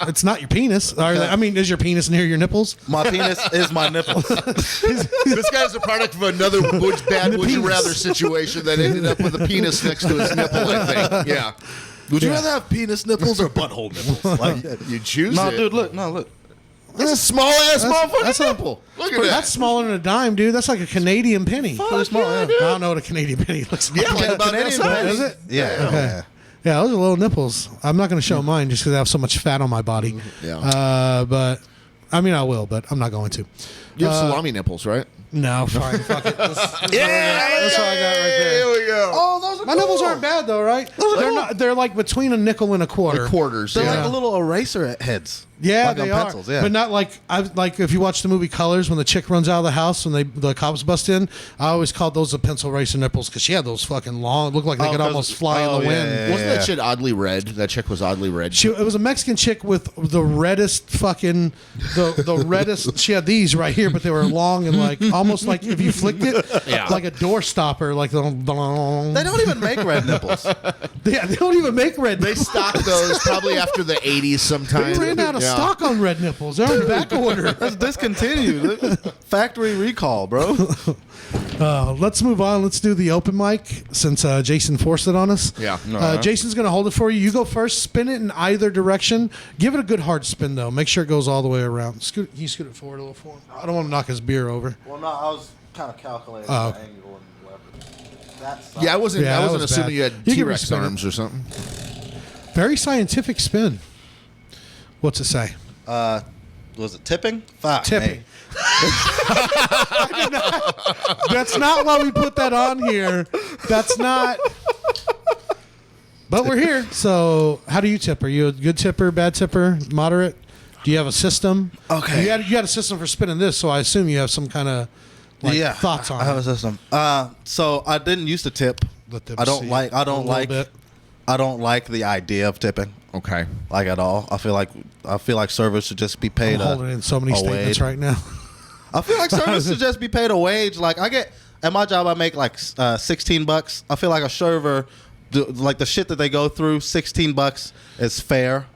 S1: It's not your penis. I mean, is your penis near your nipples?
S3: My penis is my nipples.
S2: This guy's a product of another would you
S1: penis.
S2: rather situation that ended up with a penis next to his nipple. I think. Yeah.
S3: Would you rather have penis nipples or butthole nipples? Like,
S2: You choose
S3: no,
S2: it.
S3: dude, look, no, look.
S2: That's a small ass motherfucking
S1: that's a-
S2: nipple. Look at that.
S1: That's smaller than a dime, dude. That's like a Canadian penny.
S3: Pretty small, yeah.
S1: I don't know what a Canadian penny looks like.
S2: Yeah, like about that
S3: Canadian
S2: size.
S1: Is it?
S3: Yeah.
S1: Okay. Yeah, those are little nipples. I'm not going to show mine just because I have so much fat on my body.
S2: Yeah.
S1: But I mean, I will, but I'm not going to.
S2: You have salami nipples, right?
S1: No, fine. Fuck it. That's
S2: That's
S1: what I got right there.
S2: Here we go.
S3: Oh, those are
S1: My nipples aren't bad though, right? They're not. They're like between a nickel and a quarter.
S2: The quarters.
S3: They're
S2: Yeah.
S3: like little eraser heads.
S1: Yeah,
S3: like
S1: they
S3: on
S1: are.
S3: pencils, yeah.
S1: But not like if you watch the movie Colors when the chick runs out of the house when the cops bust in. I always called those the pencil eraser nipples because she had those fucking long. Looked like they could
S3: 'cause-
S1: almost fly in the
S3: yeah,
S1: wind.
S3: yeah,
S2: Wasn't that shit oddly red? That chick was oddly red.
S1: It was a Mexican chick with the reddest fucking the reddest. She had these right here, but they were long and like almost like if you flicked it, like a door stopper. Like
S3: They don't even make red nipples.
S1: they don't even make red.
S2: They stocked those probably after the 80s sometime.
S1: They ran out of stock on red nipples. They're on back order.
S3: That's discontinued. Factory recall, bro.
S1: Let's move on. Let's do the open mic since Jason forced it on us.
S2: Yeah.
S1: Jason's going to hold it for you. You go first. Spin it in either direction. Give it a good hard spin, though. Make sure it goes all the way around. Can you scoot it forward a little for him? I don't want to knock his beer over.
S3: Well, no, I was kind of calculating
S1: the
S3: angle and whatever.
S2: Yeah, I wasn't
S1: that was
S2: assuming
S1: bad.
S2: you had
S1: You can
S2: T-Rex
S1: respin it.
S2: arms or something.
S1: Very scientific spin. What's it say?
S3: Was it tipping? Fuck.
S1: Tipping.
S3: me.
S1: That's not why we put that on here. That's not. But we're here. So, how do you tip? Are you a good tipper, bad tipper, moderate? Do you have a system?
S3: Okay.
S1: You had a system for spinning this, so I assume you have some kind of thoughts on
S3: I have
S1: it.
S3: a system. So I didn't used to tip.
S1: Let them
S3: I don't
S1: see
S3: like. I
S1: a
S3: don't
S1: little
S3: like.
S1: bit.
S3: I don't like the idea of tipping.
S2: Okay.
S3: Like at all. I feel like servers should just be paid.
S1: I'm holding in so many
S3: a
S1: statements
S3: wage.
S1: right now.
S3: I feel like servers should just be paid a wage. Like I get at my job, I make like $16. I feel like a server, like the shit that they go through, $16 is fair.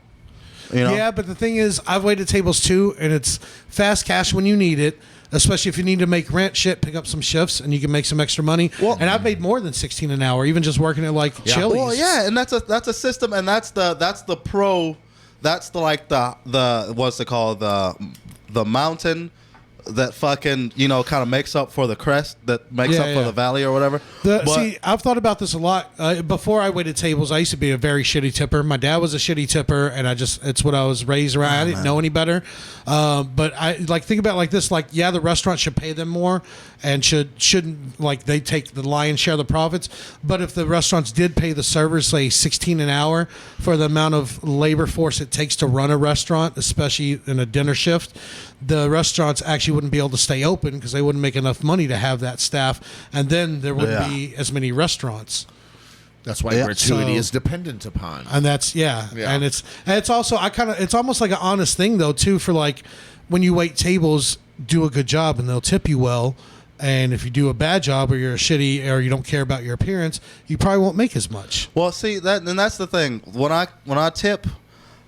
S3: You know?
S1: Yeah, but the thing is, I've waited tables too, and it's fast cash when you need it. especially if you need to make rent. Shit, pick up some shifts and you can make some extra money.
S3: Well,
S1: and I've made more than 16 an hour, even just working at like Chili's.
S3: Well, yeah, and that's a system, and that's the pro. That's the what's it called, the mountain that fucking kind of makes up for the crest that makes up for the valley or whatever.
S1: See, I've thought about this a lot. Before I waited tables, I used to be a very shitty tipper. My dad was a shitty tipper, and it's what I was raised around. I didn't know any better. But I think about it like this: like, yeah, the restaurant should pay them more, and shouldn't like they take the lion's share of the profits. But if the restaurants did pay the servers, say 16 an hour for the amount of labor force it takes to run a restaurant, especially in a dinner shift, the restaurants actually wouldn't be able to stay open because they wouldn't make enough money to have that staff, and then there wouldn't be as many restaurants.
S2: That's why gratuity is dependent upon.
S1: And that's and it's also it's almost like an honest thing though too, for like when you wait tables, do a good job and they'll tip you well. And if you do a bad job or you're a shitty or you don't care about your appearance, you probably won't make as much.
S3: Well, see that's the thing. When I tip,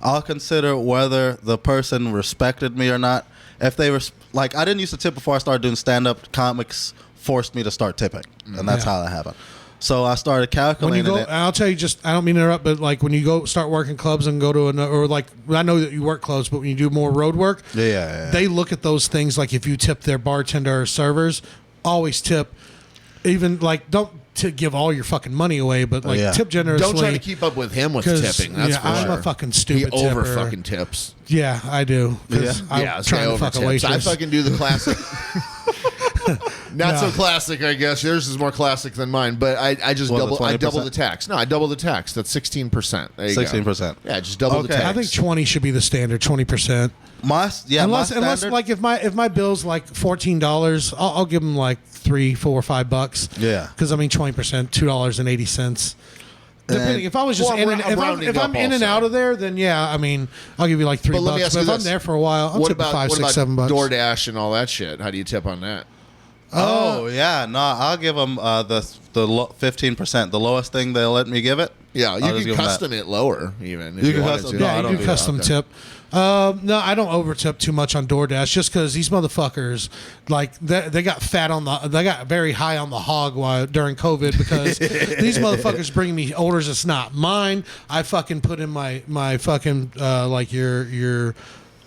S3: I'll consider whether the person respected me or not. If they were like, I didn't used to tip before I started doing stand-up. Comics forced me to start tipping, and that's how that happened. So I started calculating
S1: when you go, I'll tell you, I don't mean to interrupt, but like when you go start working clubs and go to or like, I know that you work clubs, but when you do more road work, they look at those things. Like if you tip their bartender or servers, always tip. Even like don't to give all your fucking money away, but like tip generously.
S2: Don't try to keep up with him with tipping. That's for
S1: I'm
S2: sure.
S1: a fucking stupid
S2: he over
S1: tipper.
S2: fucking tips.
S1: Yeah, I do.
S2: I'm trying to fuck a waitress. I fucking do the classic. Not so classic, I guess. Yours is more classic than mine, but I just double the tax. No, I double the tax. That's 16%.
S3: 16%.
S2: Yeah, just double the tax.
S1: I think 20 should be the standard. 20%. Unless like if my bill's like $14, I'll give them like $3, $4, $5.
S3: Yeah,
S1: because I mean 20%, $2.80. Depending, if I was just if I'm in and out of there, then I mean I'll give you like $3. But if I'm there for a while, I'll tip $5, $6, $7.
S2: DoorDash and all that shit. How do you tip on that?
S3: I'll give them the 15%, the lowest thing they'll let me give it.
S2: Yeah, you can custom it lower even.
S3: You can custom.
S1: Yeah, you can custom tip. No, I don't over tip too much on DoorDash just because these motherfuckers like they got they got very high on the hog during COVID because these motherfuckers bring me orders that's not mine. I fucking put in my fucking like your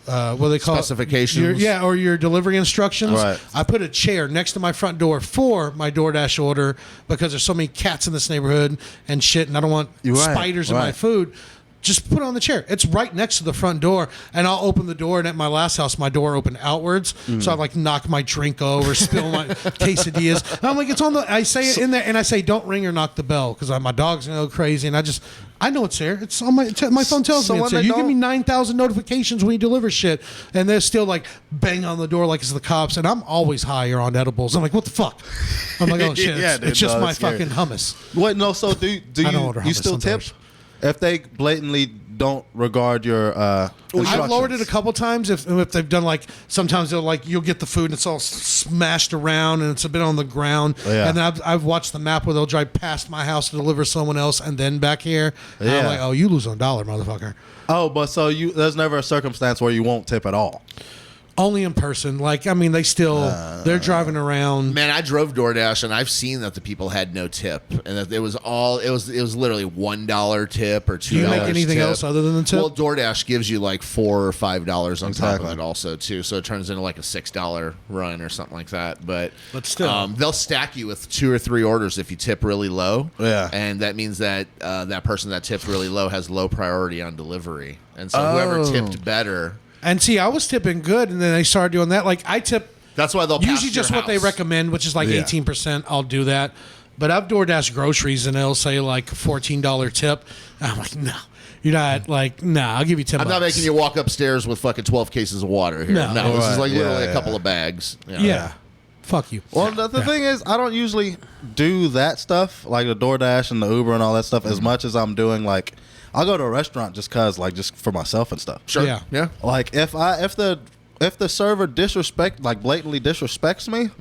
S1: what do they call
S2: specifications?
S1: Or your delivery instructions.
S3: Right.
S1: I put a chair next to my front door for my DoorDash order because there's so many cats in this neighborhood and shit, and I don't want spiders in my food. Just put it on the chair. It's right next to the front door, and I'll open the door. And at my last house, my door opened outwards, so I like knock my drink over, spill my quesadillas. And I'm like, it's on the. I say it in there, and I say, don't ring or knock the bell because my dog's gonna go crazy, and I know it's there. It's on my phone tells me it's there. You give me 9,000 notifications when you deliver shit, and they're still like bang on the door like it's the cops, and I'm always higher on edibles. I'm like, what the fuck? I'm like, oh shit, it's just my fucking hummus.
S3: Wait, no. So do you still tip if they blatantly don't regard your instructions?
S1: I've lowered it a couple times if they've done like sometimes they'll like you'll get the food and it's all smashed around and it's a bit on the ground and then I've watched the map where they'll drive past my house to deliver someone else and then back here and I'm like, oh, you lose on $1, motherfucker.
S3: Oh, but so there's never a circumstance where you won't tip at all.
S1: Only in person. Like, I mean, they're driving around.
S2: Man, I drove DoorDash and I've seen that the people had no tip, and that it was literally $1 tip or $2.
S1: Do you make anything else other than the tip?
S2: Well, DoorDash gives you like $4 or $5 on top of it also too, so it turns into like a $6 run or something like that. But
S1: still,
S2: they'll stack you with 2 or 3 orders if you tip really low.
S3: Yeah,
S2: and that means that that person that tipped really low has low priority on delivery, and so whoever tipped better.
S1: And see, I was tipping good, and then they started doing that. Like, I tip.
S2: That's why they'll pass
S1: usually just
S2: your
S1: what they
S2: house.
S1: recommend, which is like 18%. I'll do that. But I've DoorDash groceries, and they'll say like $14 tip. I'm like, no, you're not. Like, I'll give you $10.
S2: I'm not making you walk upstairs with fucking 12 cases of water here. No, this is like literally a couple of bags.
S1: Yeah. Fuck you.
S3: Well, the thing is, I don't usually do that stuff, like the DoorDash and the Uber and all that stuff, as much as I'm doing like. I'll go to a restaurant just for myself and stuff.
S2: Sure.
S1: Yeah.
S3: Like if the server blatantly disrespects me,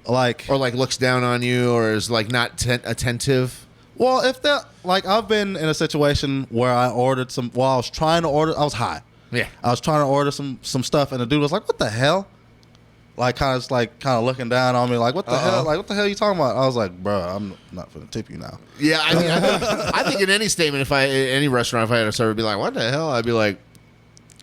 S3: or looks down on you, or is like not attentive. Well, if that I've been in a situation where I ordered I was trying to order. I was high.
S2: Yeah.
S3: I was trying to order some stuff, and the dude was like, "What the hell?" like kind of looking down on me, like what the hell, like what the hell are you talking about? I was like, bro, I'm not gonna tip you now.
S2: Yeah, I mean, I think in any statement, any restaurant, if I had a server, be like, what the hell? I'd be like,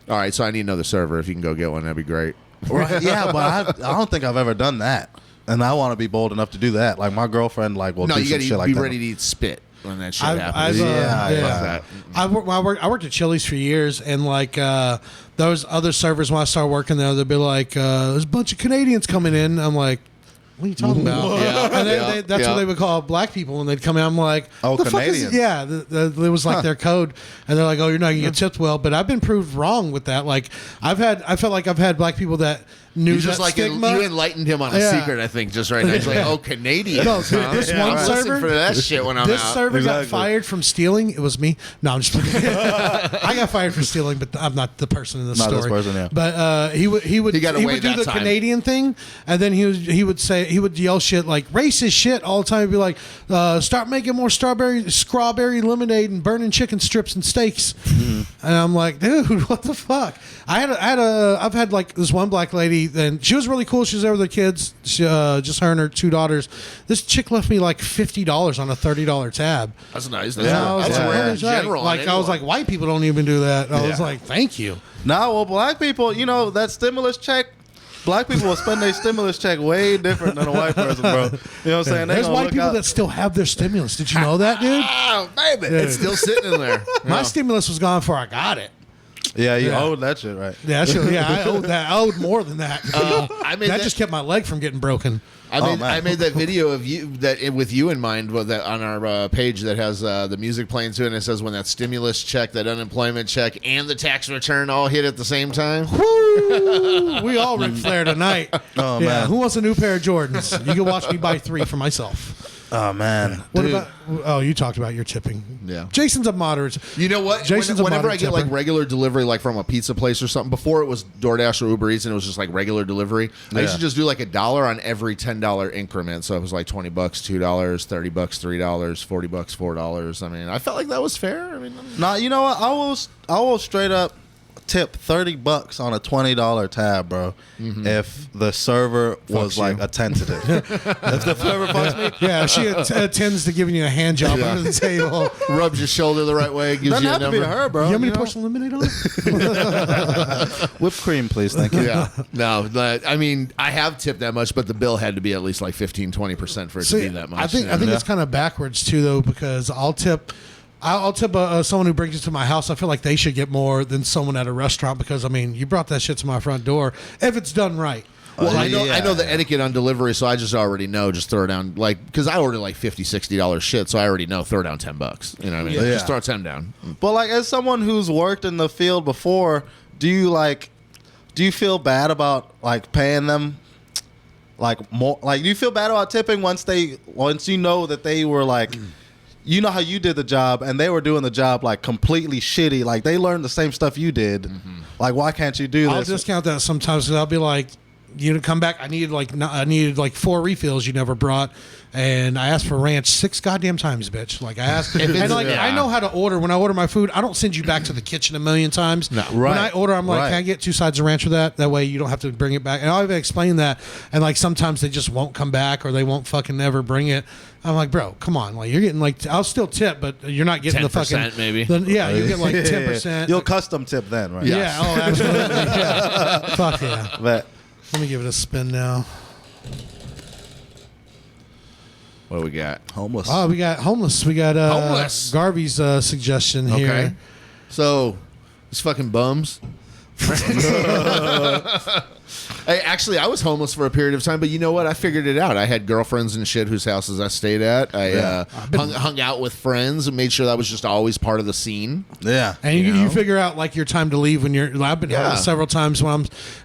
S2: all right, so I need another server. If you can go get one, that'd be great.
S3: Right? Yeah, but I don't think I've ever done that, and I want to be bold enough to do that. Like my girlfriend, like, will do some shit like that.
S2: You gotta be ready to eat spit when that shit happens.
S1: I worked at Chili's for years, and like those other servers when I started working there, they'd be like, "There's a bunch of Canadians coming in." I'm like, "What are you talking about?"
S2: Yeah.
S1: And that's what they would call black people when they'd come in. I'm like,
S3: "Oh,
S1: the
S3: Canadians."
S1: It was like their code, and they're like, "Oh, you're not gonna get tipped well." But I've been proved wrong with that. Like I felt like I've had black people that knew
S2: you just
S1: that
S2: like
S1: stigma.
S2: you enlightened him on a secret, I think, just right now. He's like, "Oh, Canadian."
S1: No, this one
S2: I'm
S1: server
S2: listening for that shit when I'm
S1: This
S2: out.
S1: server got fired from stealing. It was me. No, I'm just kidding. I got fired for stealing, but I'm not the person in the story.
S3: Not this person, yeah.
S1: But he would
S2: He got away
S1: would do
S2: that
S1: the
S2: time.
S1: Canadian thing, and then he would yell shit like racist shit all the time. He'd be like, "Start making more strawberry lemonade and burning chicken strips and steaks." And I'm like, dude, what the fuck? I've had like this one black lady, and she was really cool. She was there with her kids, just her and her two daughters. This chick left me like $50 on a $30 tab.
S2: That's nice.
S1: And I was
S2: That's
S1: like,
S2: rare
S1: what
S2: in
S1: is that?
S2: general.
S1: Like, I was like, white people don't even do that. I was like, thank you.
S3: Nah, well, black people, that stimulus check. Black people will spend their stimulus check way different than a white person, bro. You know what I'm saying?
S1: There's white people that still have their stimulus. Did you know that, dude?
S2: Oh, baby. It's still sitting in there.
S1: My stimulus was gone before I got it.
S3: Yeah, you owed that shit, right?
S1: Yeah, I owed that. I owed more than that. That just kept my leg from getting broken.
S2: I made that video of you with you in mind that on our page that has the music playing to it, and it says when that stimulus check, that unemployment check, and the tax return all hit at the same time.
S1: Woo! We all Ric Flair tonight.
S3: Oh, man.
S1: Who wants a new pair of Jordans? You can watch me buy 3 for myself.
S3: Oh, man.
S1: What
S3: Dude.
S1: about? Oh, you talked about your tipping.
S2: Yeah.
S1: Jason's a moderate.
S2: You know what?
S1: Jason's
S2: Whenever
S1: a
S2: I get
S1: tipper.
S2: like regular delivery, like from a pizza place or something, before it was DoorDash or Uber Eats, and it was just like regular delivery, I used to just do like $1 on every $10 increment. So it was like $20, $2, $30, $3, $40, $4. I mean, I felt like that was fair. I mean,
S3: Nah, you know what? I will straight up tip $30 on a $20 tab, bro. If the server was like attentive. If the server fucks me,
S1: Yeah, she attends to giving you a hand job under the table.
S2: rubs your shoulder the right way, gives
S3: doesn't
S2: you a
S3: have to be
S2: number.
S3: to her, bro.
S1: You want me
S3: you
S1: to
S3: know?
S1: pour some lemonade on it?
S3: Whipped cream, please. Thank you.
S2: Yeah, no, but, I mean, I have tipped that much, but the bill had to be at least like 15-20% for it to be that much.
S1: I think it's kind of backwards too, though, because I'll tip someone who brings it to my house. I feel like they should get more than someone at a restaurant because I mean, you brought that shit to my front door if it's done right.
S2: Well,
S3: Yeah.
S2: I know the etiquette on delivery, so I just already know. Just throw down because I order like $50-$60 shit, so I already know. Throw down $10. You know what I mean?
S3: Yeah.
S2: Just throw 10 down.
S3: But like, as someone who's worked in the field before, do you feel bad about like paying them like more? Like, do you feel bad about tipping once you know that they were like. You know how you did the job, and they were doing the job like completely shitty. Like they learned the same stuff you did. Like, why can't you do this?
S1: I'll discount that sometimes because I'll be like, you to come back. I needed like 4 refills you never brought, and I asked for ranch 6 goddamn times, bitch. Like I asked, and like I know how to order. When I order my food, I don't send you back to the kitchen a million times. No,
S3: right.
S1: When I order, I'm like,
S3: Right.
S1: can I get 2 sides of ranch with that? That way you don't have to bring it back. And I'll even explain that. And like sometimes they just won't come back or they won't fucking never bring it. I'm like, bro, come on. Like you're getting like, I'll still tip, but you're not getting the
S2: 10%
S1: fucking
S2: maybe.
S1: Yeah, you get like 10%.
S3: You'll custom tip then, right?
S1: Yeah. Oh, absolutely. Yeah. Fuck yeah.
S3: But
S1: Let me give it a spin now.
S2: What do we got?
S3: homeless.
S1: Oh, we got homeless. We got
S2: Homeless.
S1: Garvey's suggestion here.
S2: Okay. So, it's fucking bums. Actually, I was homeless for a period of time, but you know what? I figured it out. I had girlfriends and shit whose houses I stayed at. I hung out with friends and made sure that was just always part of the scene.
S3: Yeah.
S1: And you
S2: know?
S1: figure out like your time to leave when you're. I've been
S2: Yeah.
S1: homeless several times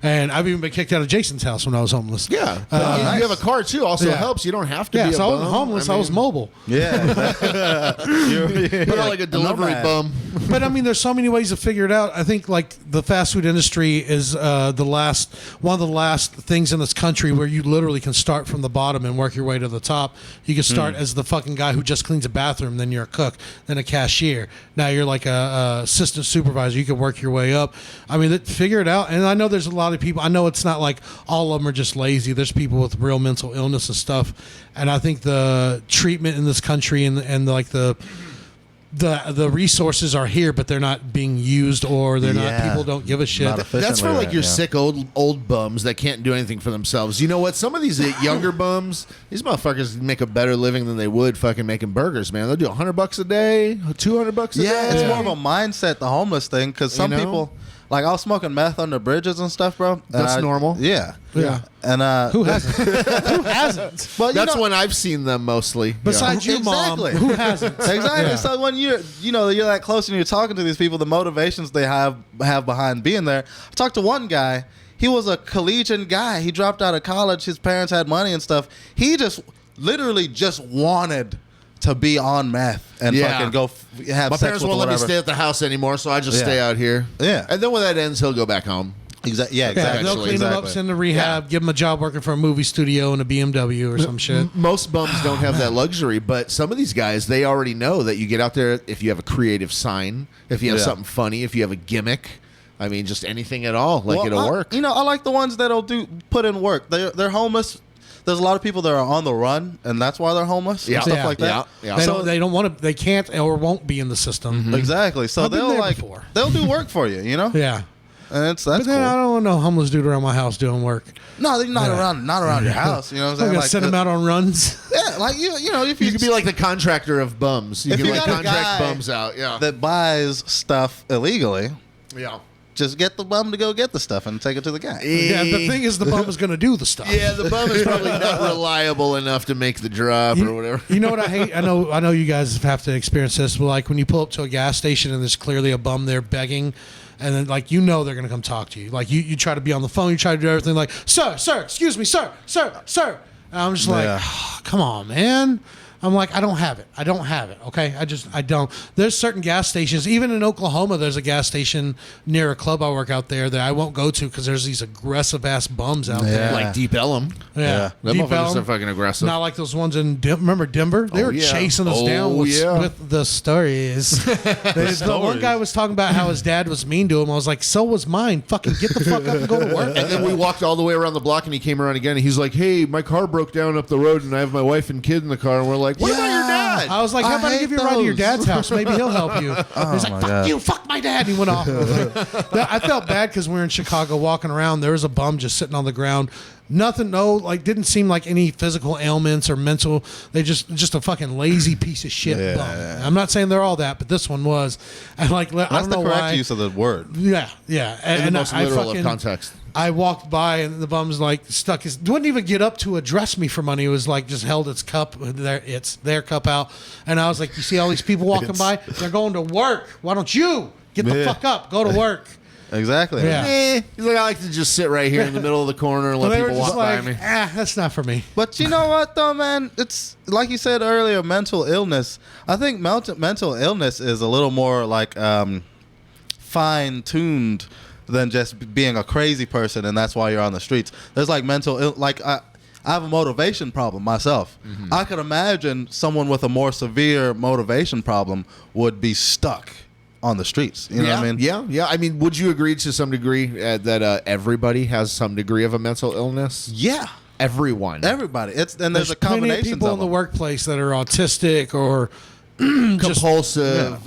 S1: and I've even been kicked out of Jason's house when I was homeless.
S2: Yeah. You have a car, too. Also helps. You don't have to
S1: Yeah,
S2: be a
S1: so I
S2: bum.
S1: wasn't homeless. I was mobile.
S3: Yeah.
S2: But like a delivery
S3: nomad.
S2: bum.
S1: But I mean, there's so many ways to figure it out. I think like the fast food industry is one of the last things in this country where you literally can start from the bottom and work your way to the top. You can start as the fucking guy who just cleans a bathroom, then you're a cook, then a cashier. Now you're like a assistant supervisor. You can work your way up. I mean, figure it out. And I know there's a lot of people. I know it's not like all of them are just lazy. There's people with real mental illness and stuff. And I think the treatment in this country and like the resources are here, but they're not being used, or they're not. People don't give a shit.
S2: That's for like your sick old bums that can't do anything for themselves. You know what? Some of these younger bums, these motherfuckers make a better living than they would fucking making burgers. Man, they'll do $100 a day, $200 a day.
S3: Yeah, it's more of a mindset, the homeless thing, because some people. Like, I was smoking meth under bridges and stuff, bro.
S2: That's normal.
S3: Yeah.
S1: And
S3: who
S1: hasn't? Who hasn't?
S3: But
S2: that's when I've seen them mostly.
S1: Besides you,
S3: exactly.
S1: Mom. Who hasn't?
S3: Exactly.
S1: Yeah.
S3: So when you're that close and you're talking to these people, the motivations they have behind being there. I talked to one guy. He was a collegiate guy. He dropped out of college. His parents had money and stuff. He just literally just wanted to be on meth and fucking go have
S2: My
S3: sex
S2: parents
S3: with
S2: won't let me
S3: whatever.
S2: stay at the house anymore, so I just stay out here.
S3: Yeah.
S2: And then when that ends, he'll go back home.
S3: Exactly.
S1: They'll clean them up, send them to rehab, give them a job working for a movie studio and a BMW or some shit.
S2: Most bums don't have that luxury, but some of these guys, they already know that you get out there if you have a creative sign, if you have something funny, if you have a gimmick. I mean, just anything at all. Like, it'll work.
S3: I like the ones that'll put in work. They're homeless. There's a lot of people that are on the run, and that's why they're homeless and stuff like that.
S2: Yeah.
S1: They don't want to. They can't or won't be in the system.
S2: Mm-hmm.
S3: Exactly. So
S1: I've been there before.
S3: they'll do work for you.
S1: Yeah.
S3: And that's
S1: But then
S3: cool.
S1: I don't want no homeless dude around my house doing work.
S3: No, they're not around your house. You know what I'm
S1: I'm
S3: saying?
S1: gonna send them out on runs.
S3: Yeah, like if
S2: You could be like the contractor of bums. You
S3: If
S2: can
S3: you
S2: like
S3: got a
S2: contract
S3: guy
S2: bums out. Yeah.
S3: that buys stuff illegally.
S2: Yeah.
S3: Just get the bum to go get the stuff and take it to the guy.
S1: Yeah, the thing is, the bum is going to do the stuff.
S2: Yeah, the bum is probably not reliable enough to make the drop or whatever.
S1: You know what I hate? I know you guys have to experience this, but like when you pull up to a gas station and there's clearly a bum there begging, and then like they're going to come talk to you. Like you try to be on the phone, you try to do everything like, sir, excuse me, sir. And I'm just like, come on, man. I'm like, I don't have it. Okay. I don't. There's certain gas stations, even in Oklahoma, there's a gas station near a club I work out there that I won't go to because there's these aggressive ass bums out there.
S2: Like Deep Ellum.
S1: Yeah.
S2: Them
S1: Deep
S2: motherfuckers
S1: Ellum.
S2: are fucking aggressive.
S1: Not like those ones in remember Denver? They were chasing us down with the stories. The one guy was talking about how his dad was mean to him. I was like, so was mine. Fucking get the fuck up and go to work.
S2: And then we walked all the way around the block, and he came around again, and he's like, hey, my car broke down up the road, and I have my wife and kid in the car, and we're like, what about your dad?
S1: I was like, how about I give you a ride to your dad's house? Maybe he'll help you. He's like, fuck you, fuck my dad. And he went off. I felt bad because we were in Chicago walking around. There was a bum just sitting on the ground. Nothing, didn't seem like any physical ailments or mental. They just a fucking lazy piece of shit bum. I'm not saying they're all that, but this one was. And like, I don't know why.
S3: That's the correct use of the word.
S1: Yeah.
S2: In the most literal of context.
S1: I walked by and the bum's like wouldn't even get up to address me for money. It was like just held its their cup out. And I was like, you see all these people walking by? They're going to work. Why don't you get the fuck up? Go to work.
S3: Exactly.
S1: Yeah.
S2: He's like, I like to just sit right here in the middle of the corner and let people walk by me.
S1: That's not for me.
S3: But you know what, though, man? It's like you said earlier, mental illness. I think mental illness is a little more like fine-tuned than just being a crazy person, and that's why you're on the streets. There's like I have a motivation problem myself. Mm-hmm. I could imagine someone with a more severe motivation problem would be stuck on the streets. You know what I mean?
S2: Yeah. I mean, would you agree to some degree that everybody has some degree of a mental illness?
S3: Yeah.
S2: Everybody.
S3: There's a
S1: plenty of
S3: combination
S1: people in the workplace that are autistic or
S2: compulsive,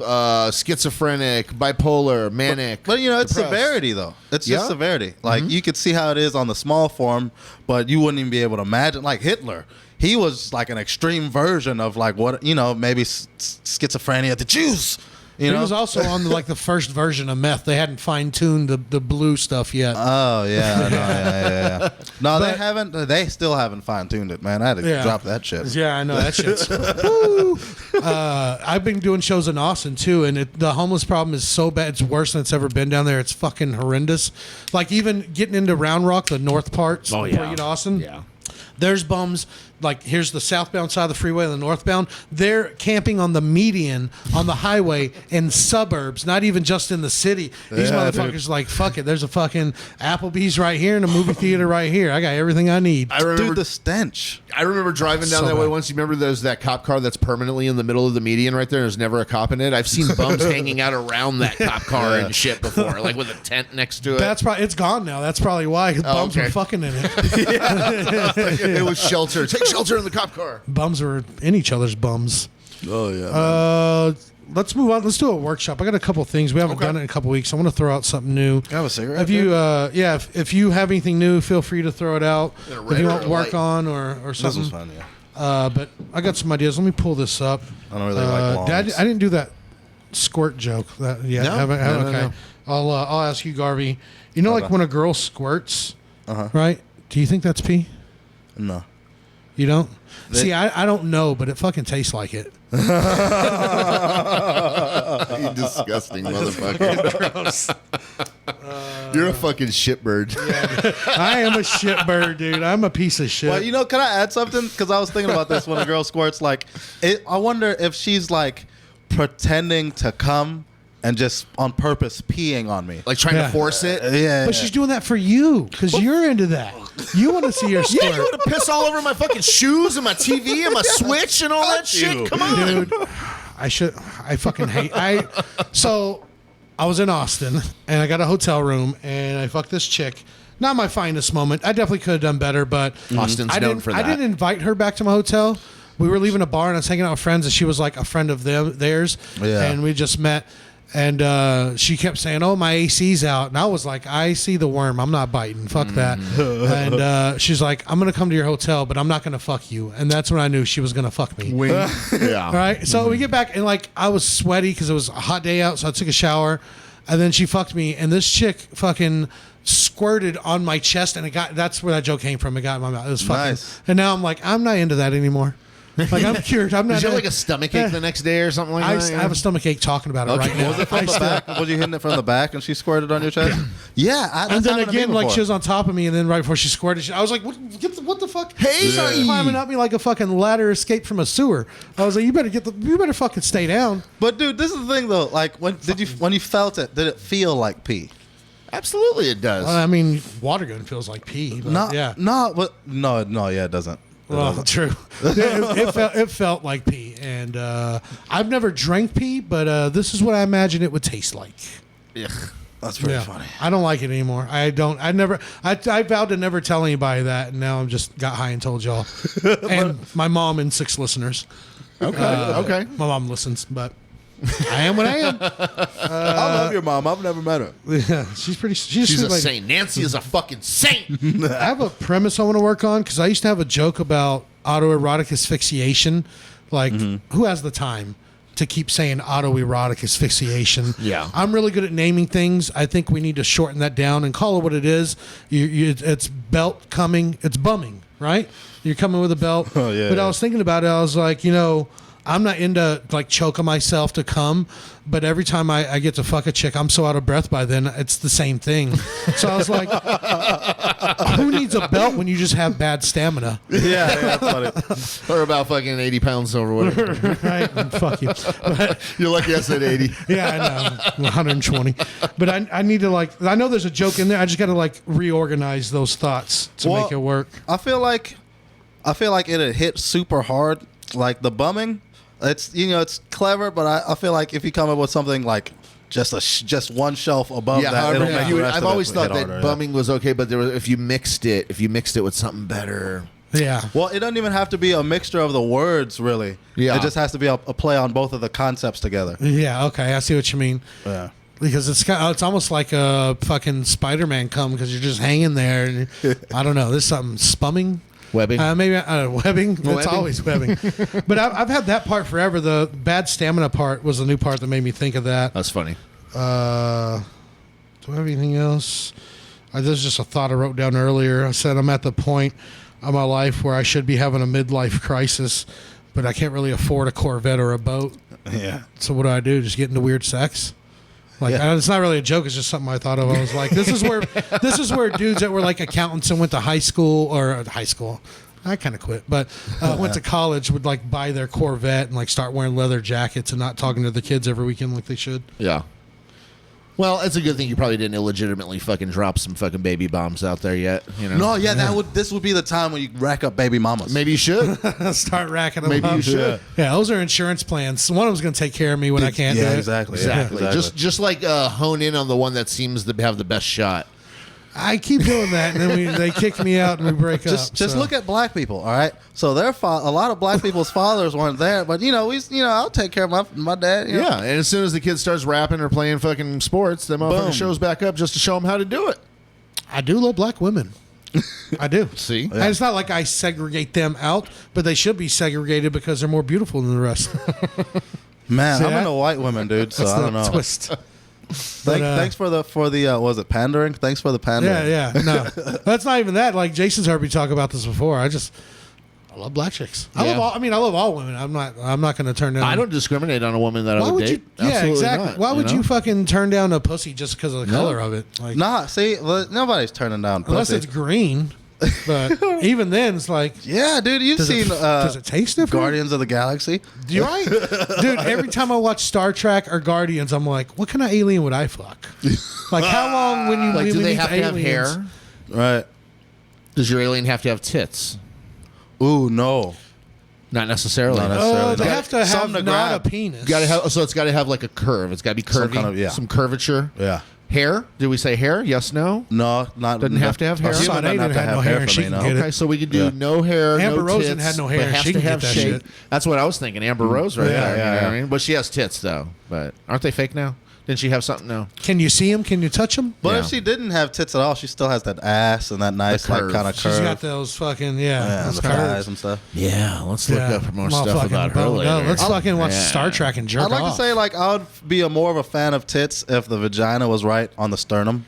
S2: schizophrenic, bipolar, manic.
S3: But it's
S2: depressed.
S3: severity, though. It's just severity. Like
S2: Mm-hmm.
S3: you could see how it is on the small form, but you wouldn't even be able to imagine. Like Hitler, he was like an extreme version of like what maybe schizophrenia. The Jews.
S1: He was also on the first version of meth. They hadn't fine-tuned the blue stuff yet.
S3: Oh yeah, yeah. No, they haven't. They still haven't fine-tuned it, man. I had to drop that shit.
S1: Yeah, I know that shit's. Woo. I've been doing shows in Austin too, and the homeless problem is so bad. It's worse than it's ever been down there. It's fucking horrendous. Like even getting into Round Rock, the north part, in Austin.
S2: Yeah.
S1: There's bums like here's the southbound side of the freeway and the northbound. They're camping on the median on the highway in suburbs, not even just in the city. These motherfuckers are like, fuck it. There's a fucking Applebee's right here and a movie theater right here. I got everything I need.
S3: Dude, the stench.
S2: I remember driving down that way once. You remember there's that cop car that's permanently in the middle of the median right there. There's never a cop in it. I've seen bums hanging out around that cop car and shit before, like with a tent next to it.
S1: That's probably it's gone now. That's probably why bums were fucking in it.
S2: It was shelter. Take shelter in the cop car.
S1: Bums were in each other's bums.
S3: Oh yeah.
S1: Let's move on. Let's do a workshop. I got a couple things we haven't done it in a couple weeks. I want to throw out something new.
S3: I have a cigarette.
S1: If you, if you have anything new, feel free to throw it out. If you want to work
S2: light.
S1: on or something.
S3: This was fun, yeah.
S1: But I got some ideas. Let me pull this up.
S3: I don't really like longs.
S1: I didn't do that squirt joke. Okay.
S2: No.
S1: I'll ask you, Garvey. You know, like when a girl squirts, right? Do you think that's pee?
S3: No.
S1: You don't? See, I don't know, but it fucking tastes like it.
S2: You disgusting motherfucker.
S1: Gross.
S2: You're a fucking shitbird.
S1: I am a shitbird, dude. I'm a piece of shit.
S3: Well, you know, can I add something? Because I was thinking about this when a girl squirts. Like, I wonder if she's like pretending to come and just on purpose peeing on me.
S2: Like trying to force it.
S3: Yeah.
S1: But she's doing that for you because you're into that. You want to see her squirt.
S2: Yeah, you want to piss all over my fucking shoes and my TV and my Switch and all that shit? Come on.
S1: Dude, I fucking hate. So I was in Austin and I got a hotel room and I fucked this chick. Not my finest moment. I definitely could have done better, but
S2: Austin's known for that.
S1: I didn't invite her back to my hotel. We were leaving a bar and I was hanging out with friends and she was like a friend of theirs.
S3: Yeah.
S1: And we just met. And she kept saying, "Oh, my AC's out," and I was like, "I see the worm. I'm not biting. Fuck that." And she's like, "I'm gonna come to your hotel, but I'm not gonna fuck you." And that's when I knew she was gonna fuck me.
S2: Yeah.
S1: All right. So we get back, and like I was sweaty because it was a hot day out, so I took a shower, and then she fucked me, and this chick fucking squirted on my chest, and that's where that joke came from. It got in my mouth. It was fucking. Nice. And now I'm like, I'm not into that anymore. Like I'm cured. I'm not.
S2: Did you have like a stomach ache the next day or something like that?
S1: I have a stomach ache talking about it right now.
S3: Was it from the back? Was you hitting it from the back and she squirted on your chest? Yeah.
S1: And then again, like she was on top of me, and then right before she squirted, I was like, "What the fuck?"
S2: Hey,
S1: she started climbing up me like a fucking ladder escaped from a sewer. I was like, "You better fucking stay down."
S3: But dude, this is the thing though. Like when you felt it, did it feel like pee?
S2: Absolutely, it does.
S1: I mean, water gun feels like pee. But yeah.
S3: No, yeah, it doesn't.
S1: Well, true. It felt like pee, and I've never drank pee, but this is what I imagine it would taste like.
S2: Ugh.
S3: That's pretty funny.
S1: I don't like it anymore. I vowed to never tell anybody that, and now I'm just got high and told y'all, and my mom and 6 listeners.
S2: Okay.
S1: My mom listens, but I am what I am.
S3: I love your mom. I've never met her.
S1: Yeah, she's
S2: a saint. Nancy is a fucking saint.
S1: I have a premise I want to work on because I used to have a joke about autoerotic asphyxiation. Like, who has the time to keep saying autoerotic asphyxiation?
S2: Yeah.
S1: I'm really good at naming things. I think we need to shorten that down and call it what it is. It's belt coming. It's bumming, right? You're coming with a belt.
S3: Oh, yeah.
S1: But I was thinking about it. I was like, I'm not into like choking myself to come, but every time I get to fuck a chick, I'm so out of breath by then, it's the same thing. So I was like, who needs a belt when you just have bad stamina?
S3: Yeah, that's funny.
S2: Or about fucking 80 pounds over whatever.
S1: Right? And fuck you. But,
S2: You're lucky I said 80.
S1: yeah, I know. 120. But I need to I know there's a joke in there. I just got to like reorganize those thoughts to make it work.
S3: I feel like it'd hit super hard, like the bumming. It's clever, but I feel like if you come up with something like just one shelf above that, it'll make the rest
S2: I've
S3: of
S2: always
S3: it
S2: thought
S3: hit
S2: that
S3: harder,
S2: bumming was okay, but if you mixed it with something better.
S1: Yeah.
S3: Well, it doesn't even have to be a mixture of the words, really.
S2: Yeah.
S3: It just has to be a play on both of the concepts together.
S1: Yeah. Okay. I see what you mean.
S3: Yeah.
S1: Because it's almost like a fucking Spider-Man come because you're just hanging there. And I don't know. There's something spumming.
S2: Webbing.
S1: Maybe webbing. It's always webbing. But I've had that part forever. The bad stamina part was the new part that made me think of that.
S2: That's funny.
S1: Do I have anything else? This is just a thought I wrote down earlier. I said I'm at the point of my life where I should be having a midlife crisis, but I can't really afford a Corvette or a boat.
S3: Yeah.
S1: So what do? Just get into weird sex? Like it's not really a joke. It's just something I thought of. I was like, this is where dudes that were like accountants and went to high school, I kind of quit, but went to college, would like buy their Corvette and like start wearing leather jackets and not talking to the kids every weekend like they should.
S2: Yeah. Well, it's a good thing you probably didn't illegitimately fucking drop some fucking baby bombs out there yet. You know?
S3: No, yeah, this would be the time when you rack up baby mamas.
S2: Maybe you should.
S1: Start racking them
S2: Maybe
S1: up.
S2: you should.
S1: Yeah, those are insurance plans. One of them's going to take care of me when I can't do it.
S3: Exactly.
S2: Exactly.
S3: Yeah,
S2: Just like hone in on the one that seems to have the best shot.
S1: I keep doing that, and then they kick me out and we break up.
S3: Just look at black people, all right? So a lot of black people's fathers weren't there, but I'll take care of my dad. You know?
S2: Yeah, and as soon as the kid starts rapping or playing fucking sports, the motherfucker shows back up just to show them how to do it.
S1: I do love black women. I do.
S2: See?
S1: And it's not like I segregate them out, but they should be segregated because they're more beautiful than the rest.
S3: Man,
S1: See
S3: I'm
S1: that?
S3: into white women, dude. So
S1: That's
S3: I don't
S1: the
S3: know.
S1: twist.
S3: Thanks for the was it pandering? Thanks for the pandering.
S1: Yeah. No, that's not even that. Like Jason's heard me talk about this before. I love black chicks. I love all women. I'm not going to turn down.
S2: I don't discriminate on a woman that I would date.
S1: Yeah,
S2: Absolutely
S1: exactly.
S2: not,
S1: Why would
S2: know?
S1: you fucking turn down a pussy just because of the color of it? Like,
S3: Nah, see, nobody's turning down
S1: unless
S3: pussy.
S1: it's green. But even then, it's like,
S3: Yeah, dude, you've seen
S1: does it taste different?
S3: Guardians of the Galaxy?
S1: You're right, dude. Every time I watch Star Trek or Guardians, I'm like, what kind of alien would I fuck? Like, how long when you
S2: Like, do
S1: when
S2: they
S1: you
S2: have to
S1: meet
S2: have
S1: aliens?
S2: hair?
S3: Right.
S2: Does your alien have to have tits?
S3: Ooh, no.
S2: Not necessarily.
S3: Not necessarily.
S1: They have to have
S3: Something to
S1: not
S3: grab.
S1: a penis.
S2: So it's got to have like a curve. It's got to be
S3: Some
S2: curvy.
S3: kind of- yeah.
S2: Some curvature.
S3: Yeah.
S2: Hair? Did we say hair? Yes, no?
S3: No, not
S2: Doesn't have to have hair?
S3: A human
S1: Son,
S3: doesn't
S1: Aiden
S3: have to
S1: had no
S3: have
S1: hair,
S3: hair
S1: and
S3: for
S1: she
S3: me,
S1: can
S3: no.
S1: get it.
S2: Okay, so we could do
S3: Yeah.
S2: no hair,
S1: Amber
S2: no
S1: Rosen
S2: tits,
S1: had no hair.
S2: but has
S1: She
S2: to
S1: can get
S2: have
S1: that
S2: shape.
S1: shit.
S2: That's what I was thinking. Amber Rose right
S1: Yeah,
S2: there.
S3: yeah,
S2: You know
S3: yeah.
S2: what I mean? But she has tits, though. But aren't they fake now? Didn't she have something? No.
S1: Can you see them? Can you touch them?
S3: But
S2: Yeah.
S3: if she didn't have tits at all, she still has that ass and that nice, like,
S2: curve.
S3: kind of curve.
S1: She's got those fucking
S3: yeah,
S1: those
S3: and the
S1: curves.
S3: thighs and stuff.
S2: Yeah, let's look
S1: Yeah.
S2: up more
S1: Well,
S2: stuff
S1: fucking
S2: about her
S1: bone.
S2: later.
S1: No, let's fucking watch
S2: Yeah.
S1: Star Trek and jerk
S3: I'd like
S1: off.
S3: to say, like, I would be more of a fan of tits if the vagina was right on the sternum.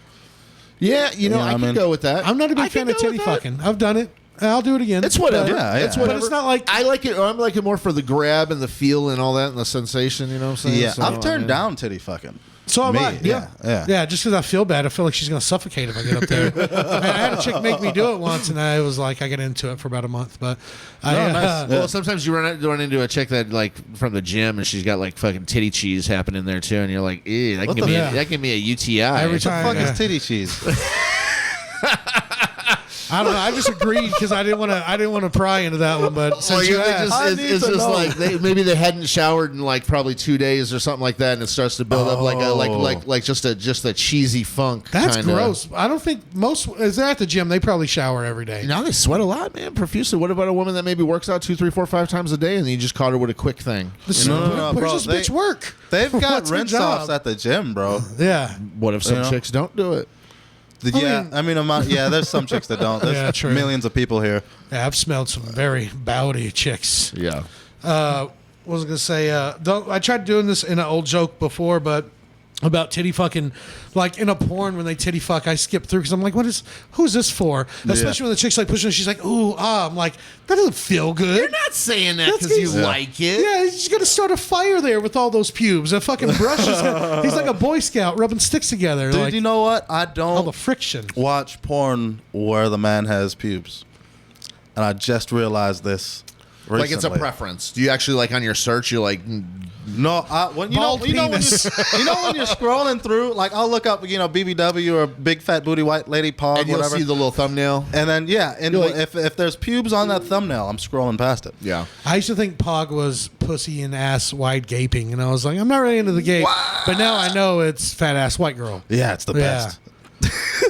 S2: Yeah, you know,
S3: You know
S2: I
S3: what I
S2: can
S3: mean?
S2: go with that.
S1: I'm not a
S2: I
S1: big
S2: can
S1: fan of
S2: go with
S1: titty
S2: that.
S1: fucking. I've done it. I'll do it again.
S2: It's whatever.
S3: Yeah, yeah.
S2: It's whatever.
S1: But it's not like-
S2: I like it. I'm like it more for the grab and the feel and all that and the sensation. You know what I'm saying?
S3: Yeah,
S2: So,
S3: I've
S2: I
S3: turned
S2: mean-
S3: down titty fucking.
S1: So am
S3: Me,
S1: I.
S3: yeah, yeah.
S1: Just because I feel bad, I feel like she's gonna suffocate if I get up there. Man, I had a chick make me do it once, and I was like, I got into it for about a month. But
S3: nice.
S2: Well, sometimes you run into a chick that like from the gym and she's got like fucking titty cheese happening there too, and you're like, ew, that
S3: What
S2: can
S3: the-
S2: that can be a UTI.
S1: Every
S3: What the
S1: time.
S3: fuck
S1: Yeah.
S3: is titty cheese?
S1: I don't know. I just agreed because I didn't want to pry into that one. But since you asked,
S3: I
S2: it's
S3: need
S2: it's
S3: to
S2: just
S3: know.
S2: like maybe they hadn't showered in like probably 2 days or something like that, and it starts to build up like a like just a cheesy funk.
S1: that's
S2: kinda.
S1: gross. I don't think most as they're at the gym, they probably shower every day.
S2: Now they sweat a lot, man, profusely. What about a woman that maybe works out 2, 3, 4, 5 times a day, and then you just caught her with a quick thing?
S3: No,
S1: Where's
S3: bro,
S1: this
S3: they-
S1: bitch work?
S3: They've got
S1: What's her
S3: rinse
S1: job?
S3: offs at the gym, bro.
S1: Yeah.
S2: What if some
S3: You know?
S2: chicks don't do it?
S3: There's some chicks that don't. There's
S1: Yeah, true.
S3: millions of people here.
S1: Yeah, I've smelled some very bowdy chicks.
S2: Yeah.
S1: What was I gonna say? I tried doing this in an old joke before, but about titty fucking, like in a porn when they titty fuck, I skip through because I'm like, who's this for? Especially when the chick's like pushing, she's like, ooh, ah. I'm like, that doesn't feel good.
S2: You're not saying that
S1: That's
S2: because you
S1: good.
S2: like it.
S1: Yeah, he's gonna start a fire there with all those pubes. A fucking brush is he's like a Boy Scout rubbing sticks together.
S3: Dude,
S1: like,
S3: you know what? I
S1: all the
S3: don't
S1: friction.
S3: watch porn where the man has pubes. And I just realized this recently.
S2: Like it's a preference. Do you actually like on your search? You're like,
S3: No, when you know
S1: Bald
S3: when you
S1: penis.
S3: you know when you're scrolling through, like I'll look up, BBW or big fat booty white lady pog,
S2: and you'll
S3: whatever.
S2: see the little thumbnail.
S3: And then and
S2: You're like-
S3: if there's pubes on that thumbnail, I'm scrolling past it.
S2: Yeah.
S1: I used to think Pog was pussy and ass wide gaping, and I was like, I'm not really into the gape. But now I know it's fat ass white girl.
S3: Yeah, it's the
S1: Yeah.
S3: best.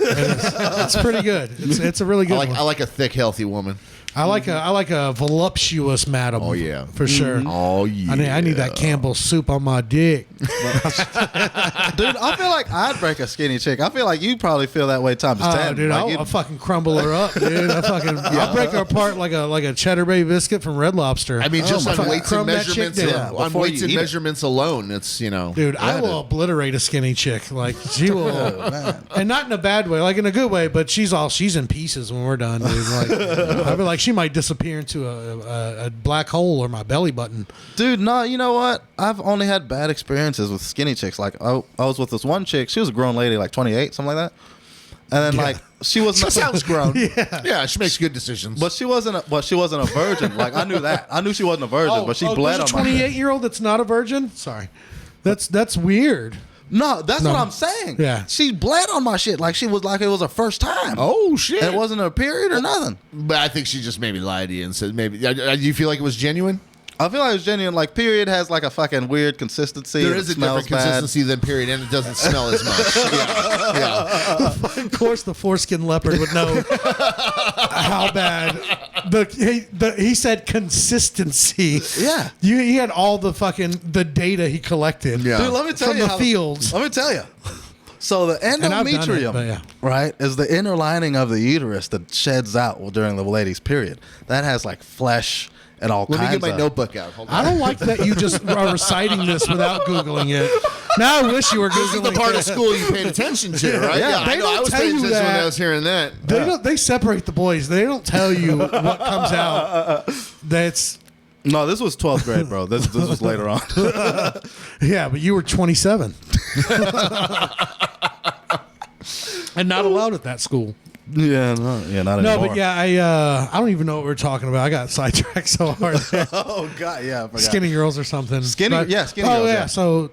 S1: It's pretty good. It's a really good
S2: I
S1: one.
S2: like a thick, healthy woman.
S1: I like a voluptuous madam.
S2: Oh, yeah.
S1: for sure.
S2: Oh yeah.
S1: I need that Campbell's soup on my dick.
S3: Dude, I feel like I'd break a skinny chick. I feel like you probably feel that way times 10.
S1: Dude,
S3: Like,
S1: I'll fucking crumble her up, dude. I'll break her apart like a cheddar bay biscuit from Red Lobster.
S2: I mean, just
S1: my
S2: on
S1: fucking
S2: weights and
S1: crumb that chick
S2: measurements.
S1: down.
S2: On
S3: before
S2: weights
S3: you
S2: and
S3: eat it.
S2: measurements alone, it's
S1: Dude, I will obliterate a skinny chick. Like she will,
S3: man.
S1: and not in a bad way, like in a good way. But she's in pieces when we're done. Dude. Like I feel like she might disappear into a black hole or my belly button.
S3: Dude, no, you know what? I've only had bad experiences with skinny chicks. Like, I was with this one chick. She was a grown lady, like 28, something like that. And then like she was
S2: She sounds grown.
S1: Yeah.
S2: Yeah, she makes good decisions.
S3: but she wasn't a virgin. Like I knew that. I knew she wasn't a virgin, but she bled
S1: there's
S3: on
S1: a
S3: my shit.
S1: 28-year-old that's not a virgin. Sorry, that's weird.
S3: No, that's
S1: No.
S3: what I'm saying.
S1: Yeah.
S3: She bled on my shit like she was like it was her first time.
S2: Oh shit!
S3: And it wasn't a period or nothing.
S2: But I think she just maybe lied to you and said maybe. Do you feel like it was genuine?
S3: I feel like it's genuine. Like period has like a fucking weird consistency.
S2: There
S3: It
S2: is a
S3: smells
S2: different
S3: bad.
S2: consistency than period, and it doesn't smell as much. Yeah.
S1: Of course, the foreskin leopard would know how bad. He said consistency.
S3: Yeah.
S1: He had all the data he collected.
S2: Yeah.
S3: Dude, let me tell
S1: From
S3: you
S1: the fields.
S3: Let me tell you. So the
S1: And I've done it,
S3: endometrium,
S1: but yeah.
S3: right, is the inner lining of the uterus that sheds out during the lady's period. That has like flesh and all
S2: Let me
S3: kinds
S2: get my
S3: of.
S2: notebook out. Hold on.
S1: I don't like that you just are reciting this without Googling it. Now I wish you were
S2: This is
S1: Googling
S2: the part
S1: it.
S2: of school you paid attention to, right?
S1: Yeah,
S2: I
S1: they
S2: know. I
S1: don't
S2: was
S1: tell
S2: paying
S1: you
S2: attention when
S1: that.
S2: I was hearing that.
S1: They separate the boys. They don't tell you what comes out. That's
S3: No, this was 12th grade, bro. This was later on.
S1: yeah, but you were 27 and not allowed at that school.
S3: Not
S1: No,
S3: anymore.
S1: but yeah, I don't even know what we're talking about. I got sidetracked so hard. There.
S3: Oh god, yeah, I forgot.
S1: Skinny girls or something.
S3: Skinny
S1: But-
S3: girls,
S1: Oh
S3: yeah.
S1: yeah, so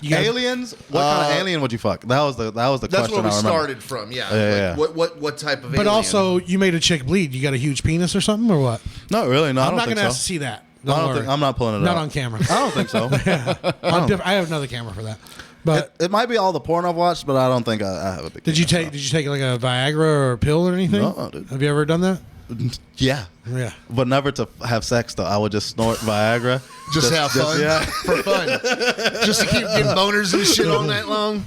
S1: you got
S3: Aliens? What kind of alien would you fuck? That was the
S2: That's
S3: question
S2: where we
S3: I remember.
S2: started from. Yeah.
S3: Yeah,
S2: Like, what type of?
S1: But
S2: alien?
S1: also, you made a chick bleed. You got a huge penis or something, or what?
S3: Not really. No, I
S1: I'm
S3: don't
S1: not
S3: think
S1: going to ask
S3: so.
S1: to see that.
S3: I don't
S1: worry.
S3: think I'm not pulling it
S1: Not
S3: out.
S1: on camera.
S3: I don't think so.
S1: I have another camera for that. But
S3: It might be all the porn I've watched, but I don't think I have a big.
S1: did you
S3: penis.
S1: take like a Viagra or a pill or anything?
S3: No, dude.
S1: Have you ever done that?
S3: Yeah,
S1: Yeah.
S3: but never to have sex though. I would just snort Viagra.
S2: just have fun,
S3: yeah.
S2: for fun, just to keep getting boners and shit all night long.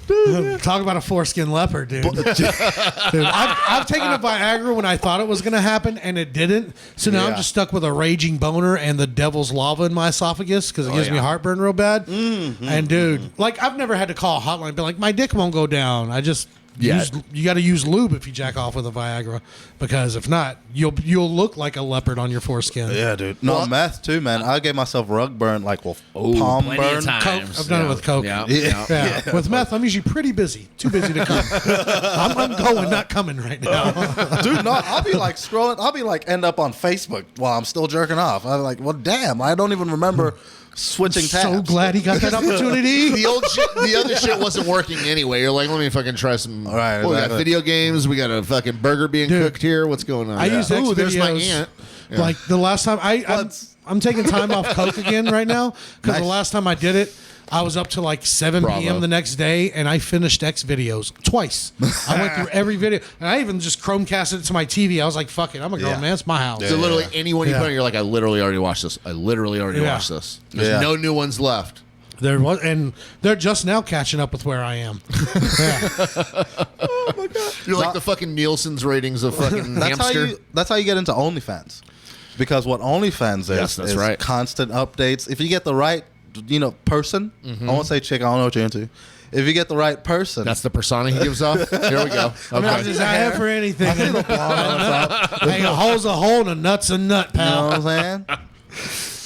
S1: Talk about a foreskin leopard, dude. Dude, I've taken a Viagra when I thought it was going to happen, and it didn't. So now I'm
S3: Yeah.
S1: just stuck with a raging boner and the devil's lava in my esophagus because it gives me heartburn real bad. And dude, like I've never had to call a hotline and be like, my dick won't go down. I just you got to use lube if you jack off with a Viagra, because if not, you'll look like a leopard on your foreskin.
S3: Yeah, dude. No, meth too, man. I gave myself rug burn, like palm
S4: plenty
S3: burn.
S4: of times.
S1: Coke. I've done it with Coke.
S4: Yeah.
S1: Yeah. With meth, I'm usually pretty busy. Too busy to come. I'm going, not coming right now.
S3: Dude, no, I'll be like scrolling. I'll be like end up on Facebook while I'm still jerking off. I'm like, well, damn, I don't even remember switching tabs.
S1: So glad he got that opportunity.
S2: The old shit, the other shit wasn't working anyway. You're like, let me fucking try some.
S3: All right,
S2: we got
S3: exactly.
S2: video games. We got a fucking burger being
S1: Dude,
S2: cooked here. What's going on?
S1: I use X
S2: Ooh, there's my
S1: videos.
S2: aunt. Yeah.
S1: Like the last time I'm taking time off Coke again right now because the
S3: Nice.
S1: last time I did it, I was up to like 7
S2: Bravo.
S1: p.m. the next day, and I finished X videos twice. I went through every video, and I even just Chromecasted it to my TV. I was like, "Fuck it, I'm a grown
S3: Yeah.
S1: man. It's my house."
S2: So literally anyone you
S1: Yeah.
S2: put on, you're like, I literally already watched this. I literally already
S1: Yeah.
S2: watched this. There's
S3: Yeah.
S2: no new ones left.
S1: There was, and they're just now catching up with where I am. Yeah.
S2: You're like the fucking Nielsen's ratings of fucking
S3: That's
S2: hamster.
S3: how you get into OnlyFans. Because what OnlyFans is,
S2: Yes, that's
S3: is
S2: right.
S3: constant updates. If you get the right, person, I won't say chick, I don't know what you're into. If you get the right person,
S2: That's the persona he gives off. Here we go.
S1: I'm
S2: Okay.
S1: just not here for anything. Hey, a hole's a hole and a nut's a nut,
S3: you know
S1: pal.
S3: what I'm saying?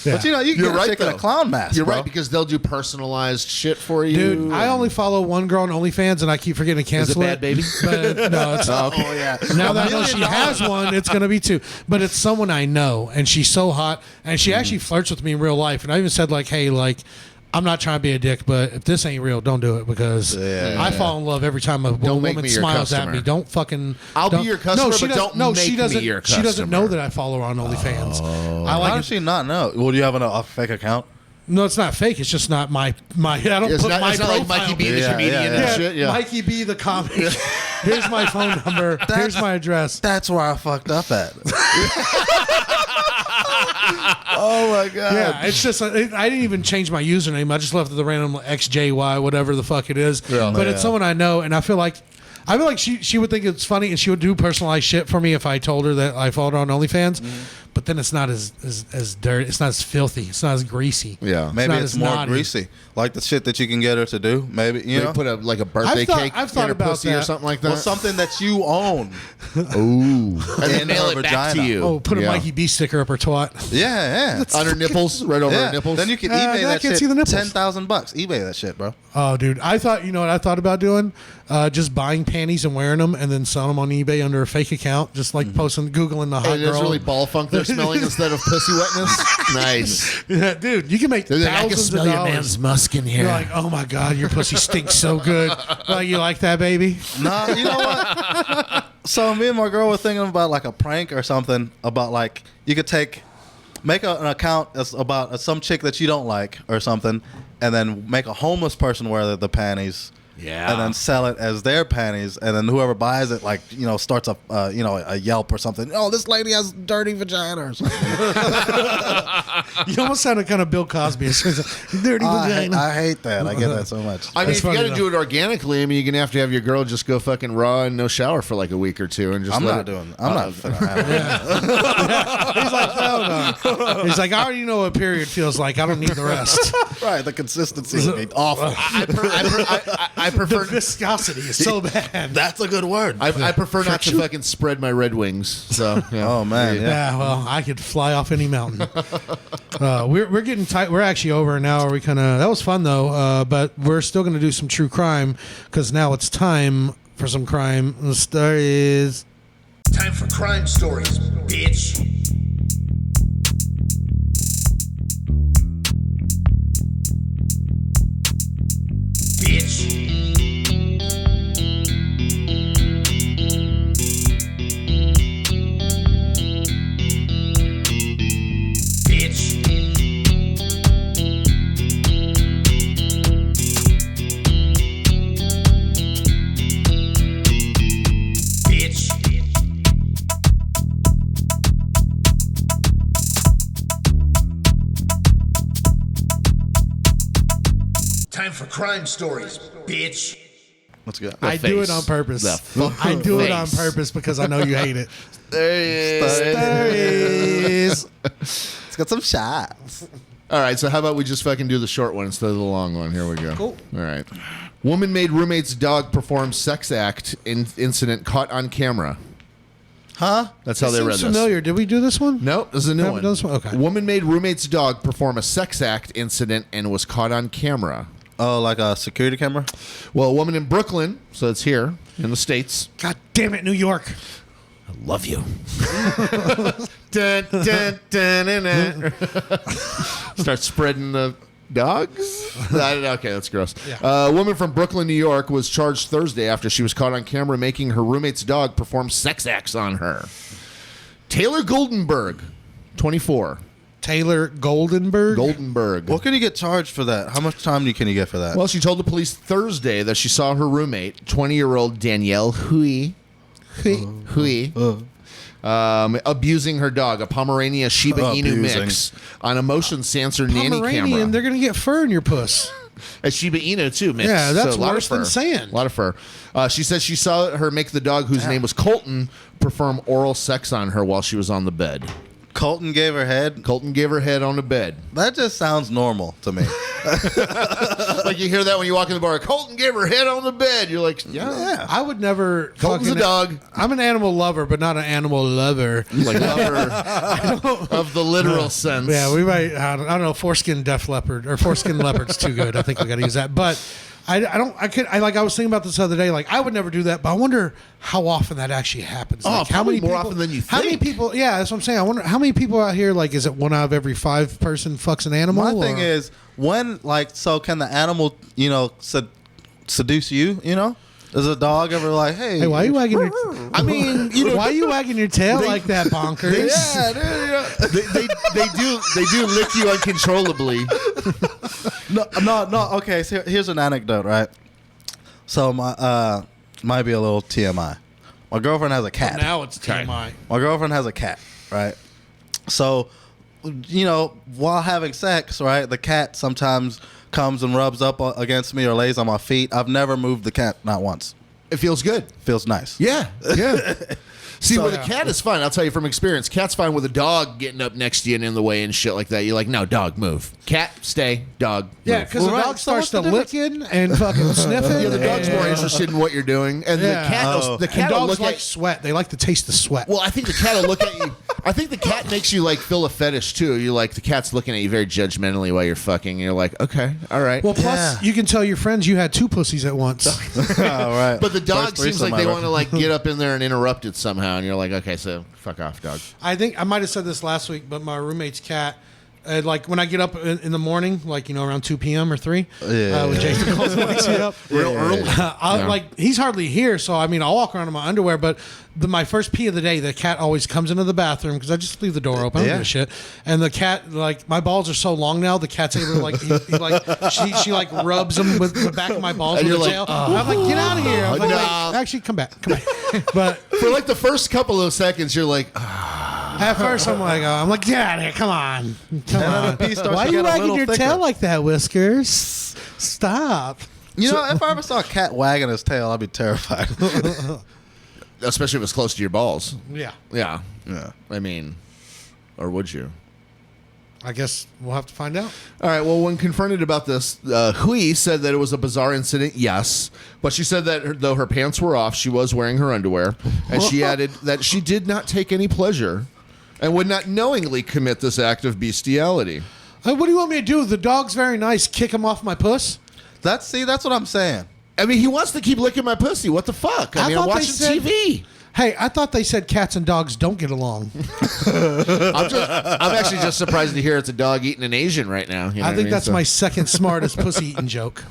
S1: Yeah.
S3: But you can
S2: You're
S3: get
S2: right,
S3: a chick in
S2: though.
S3: a clown mask.
S2: You're
S3: bro.
S2: right, because they'll do personalized shit for you.
S1: Dude, I only follow one girl on OnlyFans, and I keep forgetting to cancel
S4: Bad Baby?
S1: But no, it's
S3: Oh yeah.
S1: now that I know she has one, it's gonna be two. But it's someone I know, and she's so hot, and she actually flirts with me in real life. And I even said like, "Hey, like, I'm not trying to be a dick, but if this ain't real, don't do it because I fall in love every time a
S2: Don't make
S1: woman
S2: me your
S1: smiles at
S2: customer.
S1: me. Don't fucking.
S2: I'll be
S1: don't-
S2: your customer,
S1: she
S2: but
S1: doesn't-
S2: don't
S1: she
S2: make
S1: doesn't,
S2: me your
S1: She doesn't know
S2: customer.
S1: that I follow her on OnlyFans. I
S3: How
S1: like
S3: does
S1: it.
S3: she not know? Well, do you have a fake account?
S1: No, it's not fake. It's just not my. I don't
S2: It's
S1: put
S2: not,
S1: my
S2: it's not like
S1: profile.
S2: Mikey B, the
S3: Yeah,
S2: comedian
S3: yeah,
S2: and
S3: yeah.
S2: shit. Yeah.
S1: Mikey B, the comic. Here's my phone number. Here's my address.
S3: That's where I fucked up at. Oh my god.
S1: Yeah, it's just I didn't even change my username. I just left it the random XJY, whatever the fuck it is.
S2: Yeah.
S1: But it's someone I know, and I feel like she would think it's funny, and she would do personalized shit for me if I told her that I followed her on OnlyFans. But then it's not as dirty. It's not as filthy. It's not as greasy.
S2: Yeah.
S3: Maybe
S1: not
S3: it's
S1: as
S3: more
S1: naughty.
S3: greasy, like the shit that you can get her to do. Maybe you
S2: They
S3: know,
S2: put a birthday cake
S1: I've thought
S2: in her
S1: about
S2: pussy or
S1: that.
S2: something like that.
S3: well, something that you own.
S2: Ooh. And then
S3: In
S2: mail
S3: her
S2: it back to
S3: vagina.
S2: you.
S1: Oh, put a
S2: Yeah.
S1: Mikey B sticker up her twat.
S3: Yeah,
S2: On her nipples, right over
S3: yeah.
S2: her nipples.
S3: Then you can
S1: I
S3: eBay that
S1: can't
S3: shit.
S1: see the nipples.
S3: $10,000. eBay that shit, bro.
S1: Oh, dude, I thought, you know what I thought about doing? Just buying panties and wearing them, and then selling them on eBay under a fake account, just like posting, Googling the hot
S2: And
S1: girl.
S2: it's really ball funk they're smelling instead of pussy wetness. Nice.
S1: Yeah, dude, you can make
S2: They're like, I can
S1: thousands
S2: smell
S1: of
S2: your
S1: dollars.
S2: man's musk in here.
S1: You're like, oh my god, your pussy stinks so good. Like, you like that, baby?
S3: No, you know what? So me and my girl were thinking about like a prank or something about like you could make an account about some chick that you don't like or something, and then make a homeless person wear the panties.
S2: Yeah.
S3: And then sell it as their panties, and then whoever buys it, like, you know, starts a Yelp or something. Oh, this lady has dirty vagina or something.
S1: You almost sounded kind of Bill Cosby. Dirty vagina.
S3: I hate that. I get that so much.
S2: I mean,
S1: That's
S2: if you
S1: funny
S2: got to
S1: though.
S2: do it organically, I mean, you're gonna have to have your girl just go fucking raw and no shower for like a week or two, and just
S3: I'm
S2: let
S3: not
S2: it-
S3: doing. I'm not.
S1: He's like, hell no. He's like, I already know what period feels like. I don't need the rest.
S3: Right. The consistency would be awful.
S2: I
S1: The
S2: prefer.
S1: viscosity is so bad.
S3: That's a good word.
S2: I prefer not to fucking spread my Red Wings. So, yeah.
S3: Oh man. Yeah.
S1: Yeah, well, I could fly off any mountain. We're getting tight. We're actually over an hour. That was fun though, but we're still going to do some true crime because now it's time for some crime stories.
S4: Time for crime stories, bitch. Bitch. Bitch. Bitch. Time for crime stories, bitch.
S3: Let's go.
S1: I do it
S2: face.
S1: on purpose.
S2: The fucking
S1: I do it on
S2: face.
S1: purpose because I know you hate it.
S3: Stories. Let's get some shots.
S2: All right, so how about we just fucking do the short one instead of the long one? Here we go.
S1: Cool.
S2: All right. Woman made roommate's dog perform sex act incident caught on camera.
S3: Huh?
S2: That's how they read
S1: Seems
S2: this.
S1: familiar. Did we do this one?
S2: No, this is a new
S1: Haven't
S2: one.
S1: done this one? Okay.
S2: Woman made roommate's dog perform a sex act incident and was caught on camera.
S3: Oh, like a security camera?
S2: Well, a woman in Brooklyn, so it's here in the States.
S1: God damn it, New York.
S2: I love you. Dun, dun, dun, dun, dun. Start spreading the dogs? Okay, that's gross.
S1: Yeah.
S2: A woman from Brooklyn, New York was charged Thursday after she was caught on camera making her roommate's dog perform sex acts on her. Taylor Goldenberg, 24.
S1: Taylor Goldenberg.
S2: Goldenberg.
S3: What can you get charged for that? How much time can you get for that?
S2: Well, she told the police Thursday that she saw her roommate, 20-year-old Danielle Hui, abusing her dog, a Pomeranian Shiba Inu mix, on a motion sensor nanny
S1: Pomeranian,
S2: camera.
S1: they're gonna get fur in your puss.
S2: A Shiba Inu too mix.
S1: Yeah, that's
S2: So a lot of
S1: worse than
S2: fur.
S1: sand.
S2: A lot of fur. She says she saw her make the dog, whose name was Colton, perform oral sex on her while she was on the bed.
S3: Colton gave her head.
S2: Colton gave her head on the bed.
S3: That just sounds normal to me.
S2: Like you hear that when you walk in the bar. Colton gave her head on the bed. You're like, yeah.
S1: I would never.
S2: Colton's a dog.
S1: I'm an animal lover, but not an animal lover.
S2: Like lover of the literal sense.
S1: Yeah, we might. I don't know. Foreskin Def Leopard or Foreskin Leopard's too good. I think we got to use that. But I don't. I was thinking about this the other day. Like I would never do that, but I wonder how often that actually happens.
S2: Oh,
S1: Like,
S2: probably more often than you
S1: How many
S2: think.
S1: people? Yeah, that's what I'm saying. I wonder how many people out here. Like, is it 1 out of every 5 person fucks an animal?
S3: My thing
S1: or-
S3: is, so can the animal, seduce you, Is a dog ever like,
S1: Hey, why are you wagging your?
S2: I mean,
S1: why are you wagging your tail like that, bonkers?
S3: Yeah, dude,
S2: they do lick you uncontrollably.
S3: No. Okay, so here's an anecdote, right? So might be a little TMI. My girlfriend has a cat.
S1: Now it's TMI.
S3: My girlfriend has a cat, right? So, while having sex, right, the cat sometimes comes and rubs up against me or lays on my feet. I've never moved the cat, not once.
S2: It feels good.
S3: Feels nice.
S2: Yeah. See,
S3: So-
S2: with a cat is fine. I'll tell you from experience. Cat's fine with a dog getting up next to you and in the way and shit like that. You're like, no, dog, move. Cat, stay. Dog,
S1: Yeah,
S2: move.
S1: because
S3: Well,
S1: the
S3: right,
S1: dog
S3: so
S1: starts to
S3: what's the
S1: licking and fucking sniffing.
S2: Yeah, the dog's more
S1: and-
S2: interested in what you're doing, and
S1: Yeah.
S2: the cat.
S3: Oh.
S2: The
S1: And
S2: cat will
S1: dogs
S2: look
S1: like
S2: at.
S1: sweat. They like to taste the sweat.
S2: Well, I think the cat will look at you. I think the cat makes you like feel a fetish too. You like the cat's looking at you very judgmentally while you're fucking. And you're like, okay, all right.
S1: Well, plus you can tell your friends you had 2 pussies at once.
S3: All right.
S2: But the dog
S3: First
S2: seems
S3: threesome
S2: like they
S3: ever.
S2: want to like get up in there and interrupt it somehow. And you're like, okay, so fuck off, dog.
S1: I think I might have said this last week, but my roommate's cat, like when I get up in the morning, like around 2 p.m. or 3, when Jason calls and wakes me up,
S2: Real early.
S1: Like he's hardly here, so I mean I'll walk around in my underwear. But my first pee of the day, the cat always comes into the bathroom because I just leave the door open. I don't give a shit. And the cat, like my balls are so long now, the cat's able to like, she like rubs them with the back of my balls
S2: And
S1: with
S2: you're
S1: the
S2: like,
S1: tail. I'm like, get out of here. I'm like,
S2: no.
S1: wait, actually, come back. But
S2: For like the first couple of seconds, you're like,
S1: at first, I'm like, get out of here. Come on.
S3: the pee starts
S1: Why
S3: to
S1: are you
S3: get a
S1: wagging
S3: little
S1: your
S3: thicker.
S1: tail like that, Whiskers? Stop.
S3: You know, if I ever saw a cat wagging his tail, I'd be terrified.
S2: especially if it's close to your balls.
S1: Yeah.
S2: Yeah.
S3: Yeah.
S2: I mean, or would you?
S1: I guess we'll have to find out.
S2: All right. Well, when confronted about this, Hui said that it was a bizarre incident. Yes, but she said that though her pants were off, she was wearing her underwear, and she added that she did not take any pleasure and would not knowingly commit this act of bestiality.
S1: What do you want me to do? The dog's very nice. Kick him off my puss?
S3: That's what I'm saying.
S2: I mean, he wants to keep licking my pussy. What the fuck? I mean, I'm
S1: thought they
S2: watching
S1: said-
S2: TV.
S1: Hey, I thought they said cats and dogs don't get along.
S2: I'm actually just surprised to hear it's a dog eating an Asian right now. You know
S1: I
S2: what
S1: think
S2: mean?
S1: that's
S2: So-
S1: my second smartest pussy eating joke.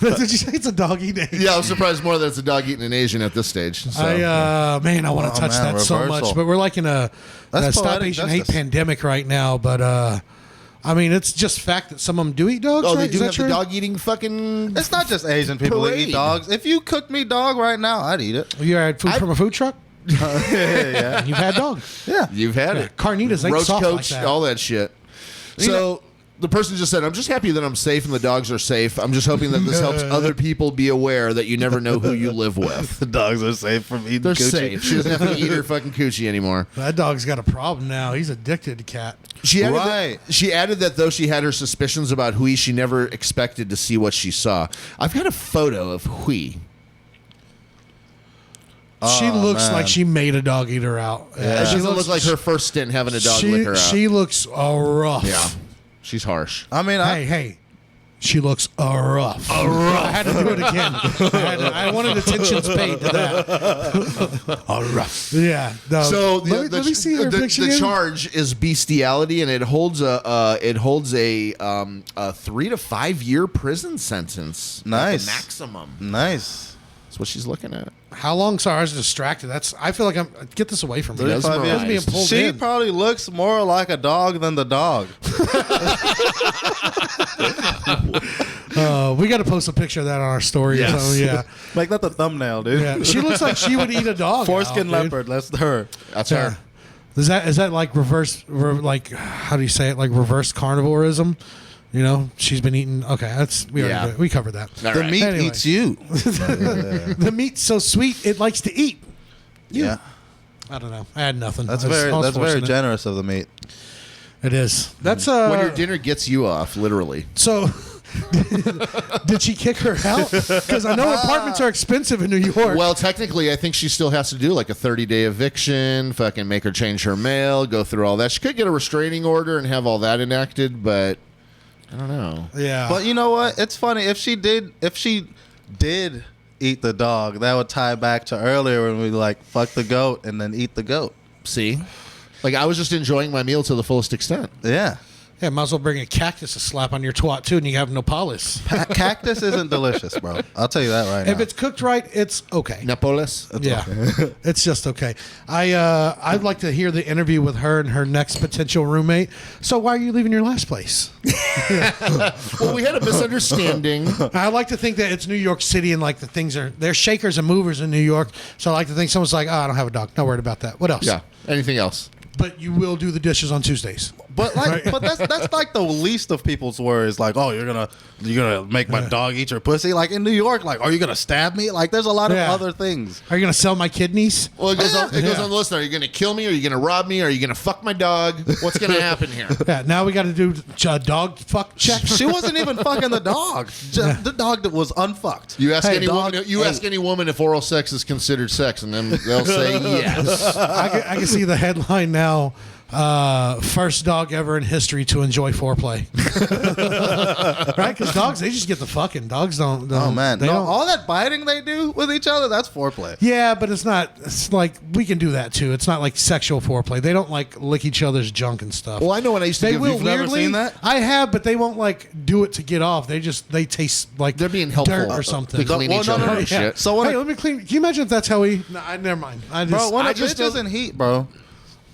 S1: Did you say it's a dog eating?
S2: Yeah, I'm surprised more that it's a dog eating an Asian at this stage. So.
S1: I want to touch
S3: man,
S1: that so
S3: reversal.
S1: much, but we're like in a
S3: That's
S1: Stop
S3: poetic
S1: Asian Hate
S3: justice.
S1: pandemic right now. But I mean, it's just fact that some of them do eat dogs.
S2: Oh,
S1: right?
S2: they
S1: Is
S2: do
S1: that
S2: have
S1: true?
S2: the dog eating fucking.
S3: It's not just Asian people that
S2: Parade.
S3: eat dogs. If you cooked me dog right now, I'd eat it.
S1: You had food from a food truck?
S3: Yeah.
S1: You've had dog.
S3: Yeah.
S2: You've had it.
S1: Carnitas ain't
S2: Roach
S1: soft
S2: coach,
S1: like that.
S2: all that shit. So the person just said, I'm just happy that I'm safe and the dogs are safe. I'm just hoping that this helps other people be aware that you never know who you live with.
S3: The dogs are safe from eating
S2: They're
S3: coochie.
S2: safe. She doesn't have to eat her fucking coochie anymore.
S1: That dog's got a problem now. He's addicted to cat.
S2: She added,
S3: Right.
S2: she added that though she had her suspicions about Hui, she never expected to see what she saw. I've got a photo of Hui.
S1: She looks
S3: man.
S1: like she made a dog eat her out.
S3: Yeah.
S2: It
S1: She
S2: doesn't
S1: looks
S2: look like her first stint having a dog lick her out.
S1: She looks rough.
S2: Yeah. She's harsh.
S3: I mean,
S1: Hey. She looks rough. I had to do it again. I wanted attention's paid to that.
S3: rough.
S1: Yeah. No.
S2: So
S1: let me see her picture.
S2: the
S1: again.
S2: charge is bestiality, and it holds a 3 to 5 year prison sentence.
S3: Nice.
S2: At the maximum.
S3: Nice.
S2: That's what she's looking at.
S1: How long? Sorry, I was distracted. I feel like I'm. Get this away from me.
S3: 35
S1: It's being
S3: years.
S1: pulled
S3: She
S1: in.
S3: probably looks more like a dog than the dog.
S1: We got to post a picture of that on our story.
S2: Yes.
S1: So, yeah.
S3: Make that the thumbnail, dude.
S1: Yeah. She looks like she would eat a dog.
S3: Foreskin
S1: out, dude.
S3: leopard. That's her.
S2: That's
S1: Yeah.
S2: her.
S1: Is that like like how do you say it? Like reverse carnivorism? You know, she's been eating. Okay, we covered that.
S2: All
S3: The
S2: right.
S3: meat
S1: Anyway.
S3: eats you.
S1: The meat's so sweet it likes to eat.
S3: Yeah.
S1: I don't know. I had nothing.
S3: That's
S1: I was
S3: very
S1: forcing it.
S3: generous of the meat.
S1: It is. That's
S2: When your dinner gets you off, literally.
S1: so. Did she kick her out? Because I know apartments are expensive in New York.
S2: Well, technically, I think she still has to do like a 30-day eviction, fucking make her change her mail, go through all that. She could get a restraining order and have all that enacted, but I don't know.
S1: Yeah.
S3: But you know what? It's funny if she did eat the dog, that would tie back to earlier when we like fuck the goat and then eat the goat.
S2: See? Like, I was just enjoying my meal to the fullest extent.
S3: Yeah.
S1: Yeah, might as well bring a cactus to slap on your twat too, and you have no polish.
S3: Cactus isn't delicious, bro. I'll tell you that right
S1: If
S3: now.
S1: it's cooked right, it's okay.
S2: Napoles?
S1: Yeah, it's just okay. I'd like to hear the interview with her and her next potential roommate. So why are you leaving your last place?
S2: Well, we had a misunderstanding.
S1: I like to think that it's New York City and like the things they're shakers and movers in New York. So I like to think someone's like, oh, I don't have a dog. Not worried about that. What else?
S2: Yeah. Anything else?
S1: But you will do the dishes on Tuesdays.
S3: But that's like the least of people's worries. Like, oh, you're gonna make my dog eat your pussy. Like in New York, like, are you gonna stab me? Like, there's a lot of other things.
S1: Are you gonna sell my kidneys?
S2: Well, it goes on the list. Are you going to kill me? Are you going to rob me? Are you going to fuck my dog? What's going to happen here?
S1: Yeah. Now we got to do a dog fuck check.
S3: She wasn't even fucking the dog. The dog that was unfucked.
S2: You ask ask any woman if oral sex is considered sex, and then they'll say yes.
S1: I can see the headline now. First dog ever in history to enjoy foreplay. Right? Because dogs, they just get the fucking. Dogs don't.
S3: Oh man,
S1: they don't.
S3: all that biting they do with each other, that's foreplay.
S1: Yeah, but it's not. It's like we can do that too. It's not like sexual foreplay. They don't like lick each other's junk and stuff.
S2: Well, I know when I used to
S1: They
S2: give
S1: will
S3: You've never
S1: weirdly.
S3: seen that?
S1: I have, but they won't like do it to get off. They taste like
S2: they're being helpful
S1: dirt or something.
S2: to clean
S3: Well,
S2: each
S3: no,
S2: other
S3: no,
S2: and
S3: no.
S2: shit.
S3: So when
S1: Hey, let me clean. Can you imagine if that's how we? No, never mind.
S3: bro, when
S2: I
S3: a
S2: just
S3: bitch is in heat, bro,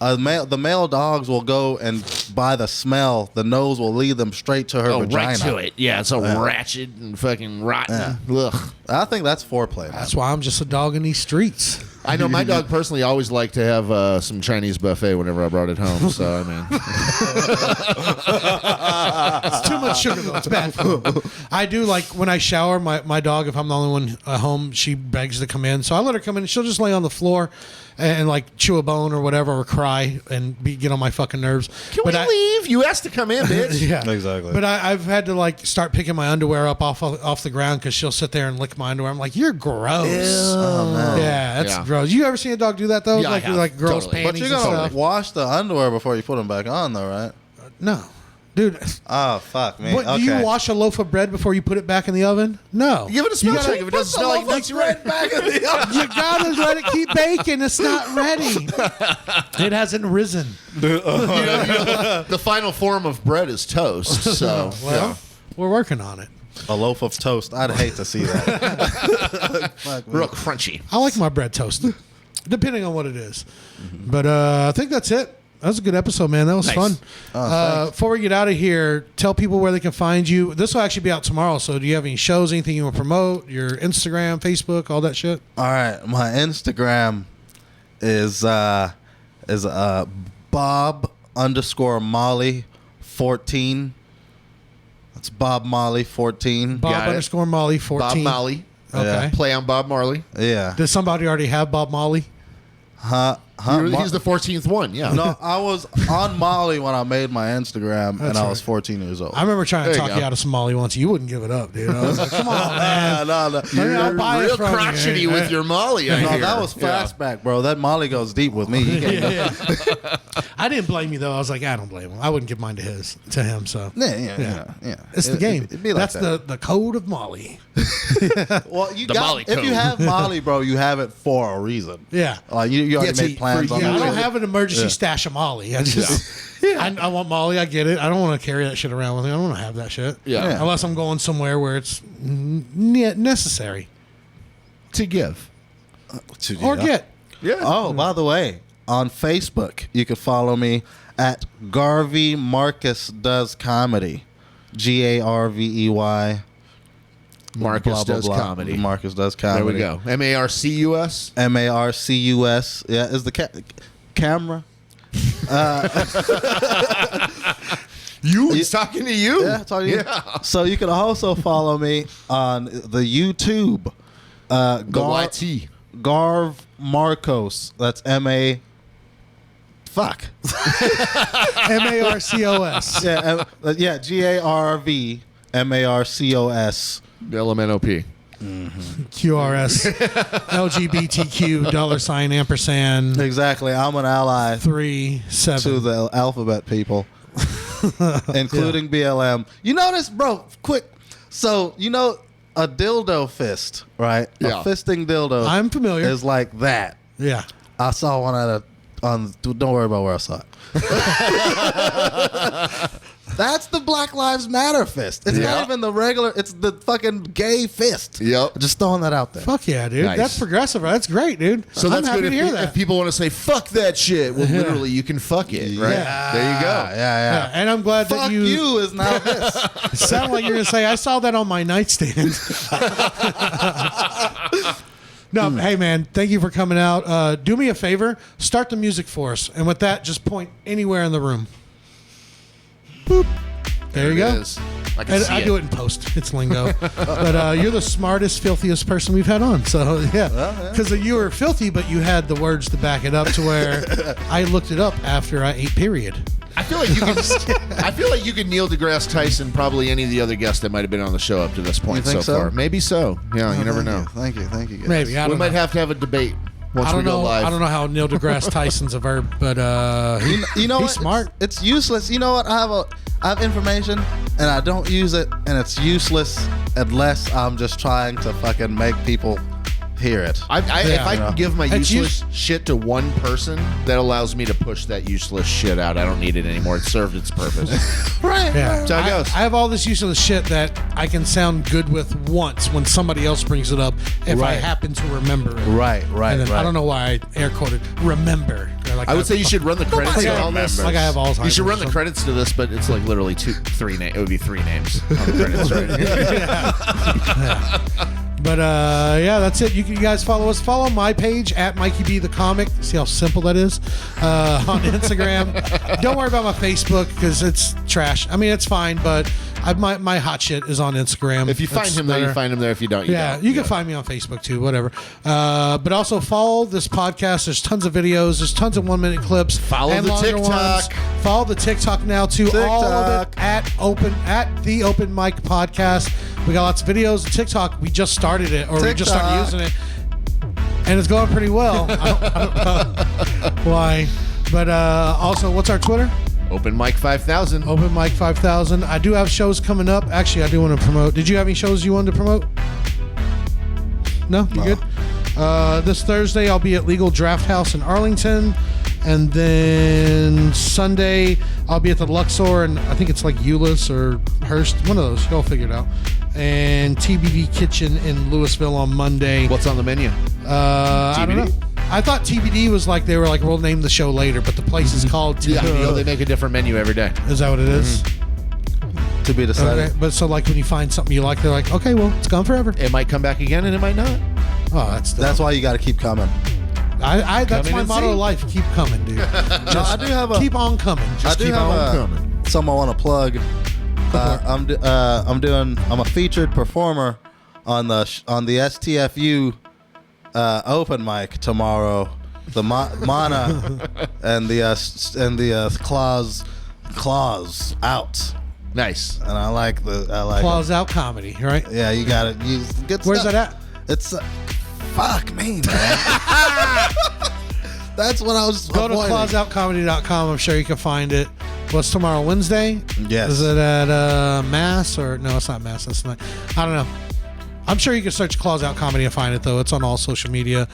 S3: the male dogs will go and by the smell, the nose will lead them straight to her vagina.
S2: Right to it. Yeah, it's all ratchet and fucking rotten. Ugh.
S3: I think that's foreplay. Man.
S1: That's why I'm just a dog in these streets.
S2: I know my dog personally always liked to have some Chinese buffet whenever I brought it home. So, I mean.
S1: It's too much sugar though. It's bad for them. I do like when I shower, my dog, if I'm the only one at home, she begs to come in. So I let her come in. She'll just lay on the floor and like chew a bone or whatever or cry and get on my fucking nerves.
S2: Can we leave? You asked to come in, bitch.
S1: Yeah,
S3: Exactly.
S1: But I've had to like start picking my underwear up off the ground because she'll sit there and lick my underwear. I'm like, you're gross.
S3: Oh, man.
S1: Yeah, that's
S2: Yeah.
S1: gross. You ever seen a dog do that though?
S2: Yeah, I
S1: like
S2: have.
S1: like girls'
S2: Totally.
S1: panties
S3: But you're
S1: and
S3: gonna
S1: stuff.
S3: wash the underwear before you put them back on, though, right?
S1: No, dude.
S3: Oh fuck me.
S1: What,
S3: okay.
S1: do you wash a loaf of bread before you put it back in the oven? No.
S2: Give it a smell
S1: You gotta-
S2: check. If it doesn't smell like nuts, you're right.
S3: back in the oven?
S1: You gotta let it keep baking. It's not ready. It hasn't risen.
S2: The final form of bread is toast. So,
S1: Well, we're working on it.
S3: A loaf of toast. I'd hate to see that. Fuck me.
S2: real crunchy.
S1: I like my bread toasted, depending on what it is. But I think that's it. That was a good episode, man. That was
S2: Nice.
S1: fun.
S3: Oh,
S1: Before we get out of here, tell people where they can find you. This will actually be out tomorrow. So, do you have any shows, anything you want to promote? Your Instagram, Facebook, all that shit?
S3: All right, my Instagram is Bob_Molly14. That's Bob Molly 14.
S1: Bob
S2: Got it.
S1: _ Molly 14.
S2: Bob Molly.
S1: Okay.
S3: Yeah.
S2: Play on Bob Marley.
S3: Yeah.
S1: Does somebody already have Bob Molly?
S2: He's the 14th one. Yeah.
S3: No, I was on Molly when I made my Instagram, and
S1: That's
S3: I
S1: right.
S3: was 14 years old.
S1: I remember trying to
S2: There you
S1: talk
S2: go.
S1: you out of some Molly once. You wouldn't give it up, dude. I was like, come on, man.
S3: no.
S1: I'll buy it
S2: Real
S1: from you.
S2: crotchety with your Molly. I
S3: No,
S2: hear.
S3: that was fastback, bro. That Molly goes deep with me. He can't
S1: Yeah. I didn't blame you though. I was like, I don't blame him. I wouldn't give mine to him. So
S3: Yeah.
S1: it's the game.
S3: It'd be like
S1: That's
S3: that.
S1: the code of Molly.
S3: Well, you
S2: The
S3: got
S2: Molly
S3: if
S2: code.
S3: you have Molly, bro, you have it for a reason.
S1: Yeah.
S3: Like you already
S2: Yeah,
S3: made plans
S2: for
S3: on
S2: you,
S1: I
S3: that.
S1: don't have an emergency stash of Molly. I just, I want Molly. I get it. I don't want to carry that shit around with me. I don't want to have that shit.
S2: Yeah.
S1: Unless I'm going somewhere where it's necessary
S2: to give.
S1: or get.
S2: Yeah.
S3: Oh, by the way, on Facebook, you can follow me at Garvey Marcus Does Comedy. GARVEY.
S2: Marcus does comedy.
S3: Marcus Does Comedy.
S2: There we go. MARCUS.
S3: MARCUS. Yeah, is the camera.
S2: He's talking to you.
S3: Yeah, talking to you.
S2: Yeah.
S3: So you can also follow me on the YouTube.
S2: The YT.
S3: Garv Marcos. That's MA. Fuck.
S1: MARCOS.
S3: Yeah, GARV MARCOS.
S2: LMNOP.
S1: QRS. LGBTQ $&
S3: Exactly. I'm an ally
S1: 37.
S3: to the alphabet people, including BLM. You notice, bro? Quick. So you know a dildo fist, right?
S2: Yeah.
S3: A fisting dildo.
S1: I'm familiar.
S3: Is like that.
S1: Yeah.
S3: I saw one don't worry about where I saw it. That's the Black Lives Matter fist. It's
S2: Yeah.
S3: not even the regular. It's the fucking gay fist.
S2: Yep.
S3: Just throwing that out there.
S1: Fuck yeah, dude.
S2: Nice.
S1: That's progressive. That's great, dude.
S2: So
S1: I'm
S2: that's
S1: happy
S2: good
S1: to hear
S2: if
S1: that.
S2: people want to say, fuck that shit. Well, literally, you can fuck it, right?
S1: Yeah.
S2: There you go.
S3: Yeah.
S1: Yeah, and I'm glad
S3: Fuck
S1: that
S3: you is now this.
S1: It sounded like you're gonna say I saw that on my nightstand. No, hey man, thank you for coming out. Do me a favor, start the music for us, and with that, just point anywhere in the room. boop. There you
S2: it
S1: go.
S2: is. I can
S1: And
S2: see
S1: I do it in post. It's lingo. But you're the smartest, filthiest person we've had on. So, yeah. Because you were filthy, but you had the words to back it up to where I looked it up after I ate, period.
S2: I feel like you could. I feel like you could Neil deGrasse Tyson probably any of the other guests that might have been on the show up to this point
S3: You think so?
S2: far. Maybe so. Yeah, you never know.
S3: Thank you, guys.
S1: Maybe. I
S2: We
S1: don't
S2: might
S1: know.
S2: have to have a debate once
S1: I
S2: we
S1: don't
S2: go
S1: know.
S2: live.
S1: I don't know how Neil deGrasse Tyson's a verb, but
S3: You know
S1: he's
S3: what?
S1: smart.
S3: It's useless. You know what? I have information and I don't use it, and it's useless unless I'm just trying to fucking make people hear it.
S2: If I
S3: you know.
S2: can give my
S1: It's
S2: useless shit to one person, that allows me to push that useless shit out. I don't need it anymore. It served its purpose.
S3: Right.
S1: Yeah.
S2: That's how it goes.
S1: I have all this useless shit that I can sound good with once when somebody else brings it up if I
S3: Right.
S1: happen to remember it.
S3: Right.
S1: And then, I don't know why I air quoted remember. Like
S2: I would say you should run the credits to all this.
S1: Like I have Alzheimer's.
S2: You should run the
S1: or
S2: credits to this, but it's like literally 3 names. It would be 3 names on the credits, right?
S1: But yeah, that's it. You guys follow us. Follow my page at Mikey B the Comic. See how simple that is on Instagram. Don't worry about my Facebook because it's trash. I mean, it's fine, but my hot shit is on Instagram.
S2: If you find
S1: That's
S2: him there, you
S1: better.
S2: find him there. If you don't, you
S1: Yeah,
S2: don't.
S1: you can find me on Facebook too, whatever. But also follow this podcast. There's tons of videos. There's tons of 1-minute clips.
S2: Follow
S1: and
S2: the
S1: longer
S2: TikTok.
S1: ones. Follow the TikTok now too. All of it at the Open Mic Podcast. We got lots of videos. TikTok, we just started it, or we just started using it, and it's going pretty well. I don't know why, but also, what's our Twitter?
S2: Open Mic 5000.
S1: Open Mic 5000. I do have shows coming up. Actually, I do want to promote. Did you have any shows you wanted to promote? No? You good? This Thursday, I'll be at Legal Draft House in Arlington. And then Sunday, I'll be at the Luxor, and I think it's like Euless or Hearst. One of those. Y'all figure it out. And TBD Kitchen in Louisville on Monday.
S2: What's on the menu?
S1: I don't know. I thought TBD was like, they were like, we'll name the show later, but the place is called TBD.
S2: Yeah, Neil, they make a different menu every day.
S1: Is that what it is?
S3: To be decided.
S1: Okay. But so like when you find something you like, they're like, okay, well, it's gone forever.
S2: It might come back again, and it might not.
S1: Oh, that's
S3: Why you got to keep coming.
S1: that's
S2: Come in
S1: my
S2: and
S1: motto
S2: see.
S1: of life. Keep coming, dude.
S3: I do have a.
S1: Keep on coming.
S3: I do
S2: keep
S3: have
S2: on coming.
S3: something I want to plug. I'm a featured performer on the STFU open mic tomorrow. The Mana and the claws out,
S2: Nice.
S3: and I like
S1: Claws out comedy, right?
S3: Yeah, you got it. Good
S1: Where's
S3: stuff.
S1: that at?
S3: It's fuck me, man. That's what I was.
S1: Go to
S3: avoiding.
S1: clawsoutcomedy.com. I'm sure you can find it. What's tomorrow? Wednesday?
S3: Yes.
S1: Is it at Mass or no? It's not Mass. It's not. I don't know. I'm sure you can search Claws Out Comedy and find it though. It's on all social media.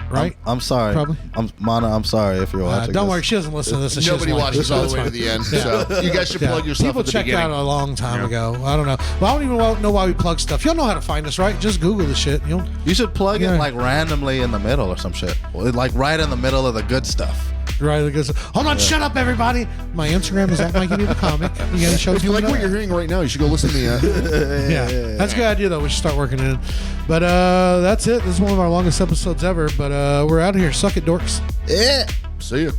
S1: Right?
S3: I'm sorry.
S1: Probably.
S3: I'm sorry if you're watching.
S1: Don't
S3: this.
S1: worry, she doesn't listen to this. And she
S2: Nobody
S1: doesn't like
S2: watches
S1: it,
S2: all
S1: so
S2: the way to
S1: it's
S2: the end,
S1: Yeah.
S2: so you guys should
S1: fine.
S2: plug yourself
S1: People
S2: at the
S1: checked
S2: beginning.
S1: out a long time ago. I don't know. Well, I don't even know why we plug stuff. Y'all know how to find us, right? Just Google the shit. You'll
S3: You should plug
S1: Yeah.
S3: it like randomly in the middle or some shit. Like right in the middle of the good stuff.
S1: right. Hold on, shut up, everybody. My Instagram is at Mikey B the Comic. You got any shows
S2: If you like
S1: coming
S2: what
S1: up?
S2: you're hearing right now, you should go listen to me.
S1: Yeah, that's a good idea though. We should start working it in. But that's it. This is one of our longest episodes ever. But we're out of here. Suck it, dorks.
S3: Yeah.
S2: See ya.